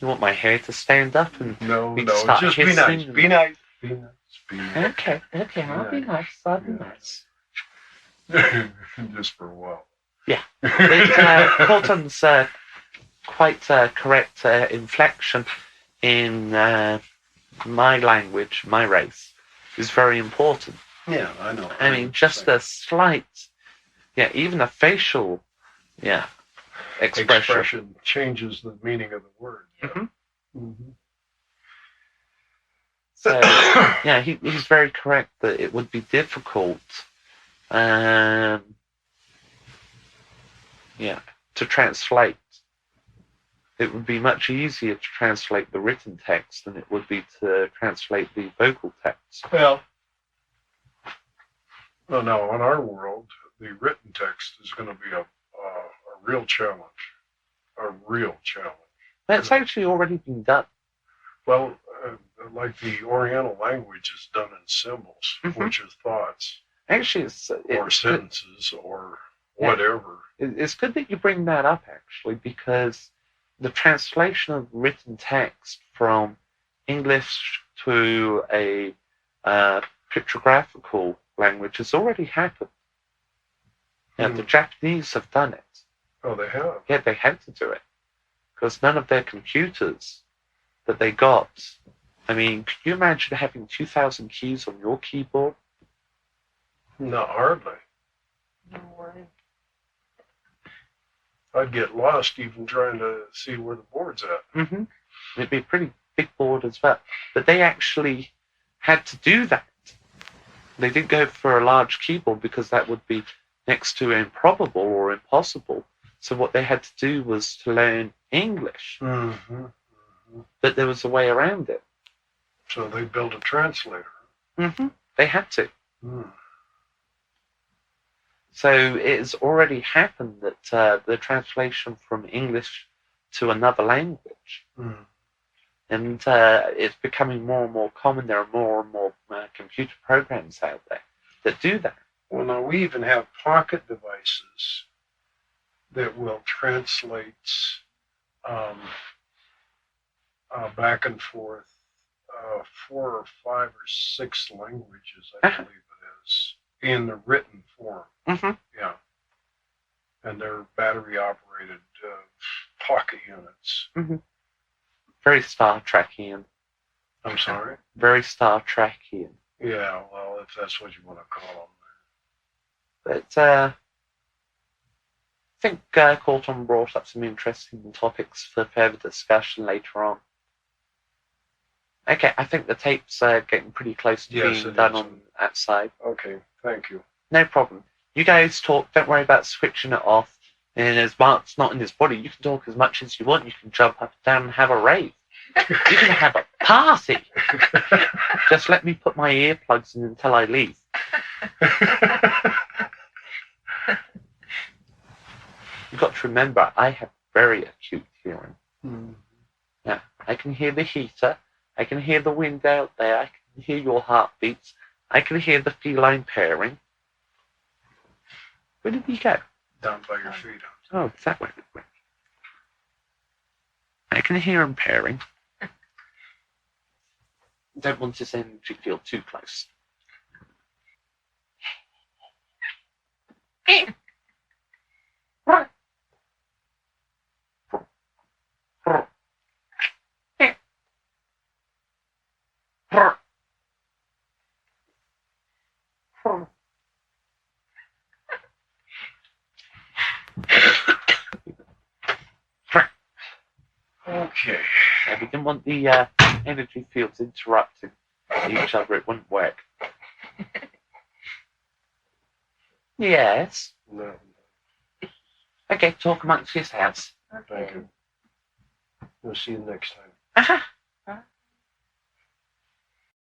You want my hair to stand up and No, we no, start just be kissing nice. and- Be nice. Be nice. Be nice. okay, I'll be nice. I'll be Yeah. nice. Just for a while. Yeah. Korton's quite correct inflection in my language, my race, is very important. Yeah, I know. I mean, just a slight, even a facial, expression. changes the meaning of the word. Mhm. Mhm. So, he's very correct that it would be difficult, to translate. It would be much easier to translate the written text than it would be to translate the vocal text. Well, no, in our world, the written text is going to be a real challenge. A real challenge. That's actually already been done. Well, like the Oriental language is done in symbols, Mhm. which is thoughts Actually, or it's sentences or Yeah. whatever. It's good that you bring that up, actually, because the translation of written text from English to a pictographical language has already happened. The Japanese have done it. Oh, they have. Yeah, they had to do it because none of their computers that they got. I mean, could you imagine having 2,000 keys on your keyboard? Not hardly. No way. I'd get lost even trying to see where the board's at. Mm-hmm. It'd be a pretty big board as well. But they actually had to do that. They didn't go for a large keyboard because that would be next to improbable or impossible. So what they had to do was to learn English. Mm-hmm. But there was a way around it. So they built a translator. Mm-hmm. They had to. Mm. So it has already happened that the translation from English to another language, Mm. and it's becoming more and more common. There are more and more computer programs out there that do that. Well, now we even have pocket devices that will translate back and forth 4 or 5 or 6 languages, I Uh-huh. believe it is, in the written form. Mm-hmm. Yeah. And they're battery operated pocket units. Mm-hmm. Very Star Trekian. I'm sorry? Very Star Trekian. Yeah, well, if that's what you want to call them. But I think Korton brought up some interesting topics for further discussion later on. Okay, I think the tape's getting pretty close to Yes, being it done is. on that side. Okay, thank you. No problem. You guys talk. Don't worry about switching it off. And as Mark's not in his body, you can talk as much as you want. You can jump up and down and have a rave. You can have a party. Just let me put my earplugs in until I leave. You've got to remember, I have very acute hearing. Hmm. Yeah, I can hear the heater. I can hear the wind out there. I can hear your heartbeats. I can hear the feline pairing. Where did he go? Down by your feet. Oh, it's that way. I can hear him pairing. Don't want his energy field too close. Okay. Yeah, we didn't want the energy fields interrupting each other. It wouldn't work. Yes. No, Okay, talk amongst yourselves. thank you. We'll see you next time. Uh-huh.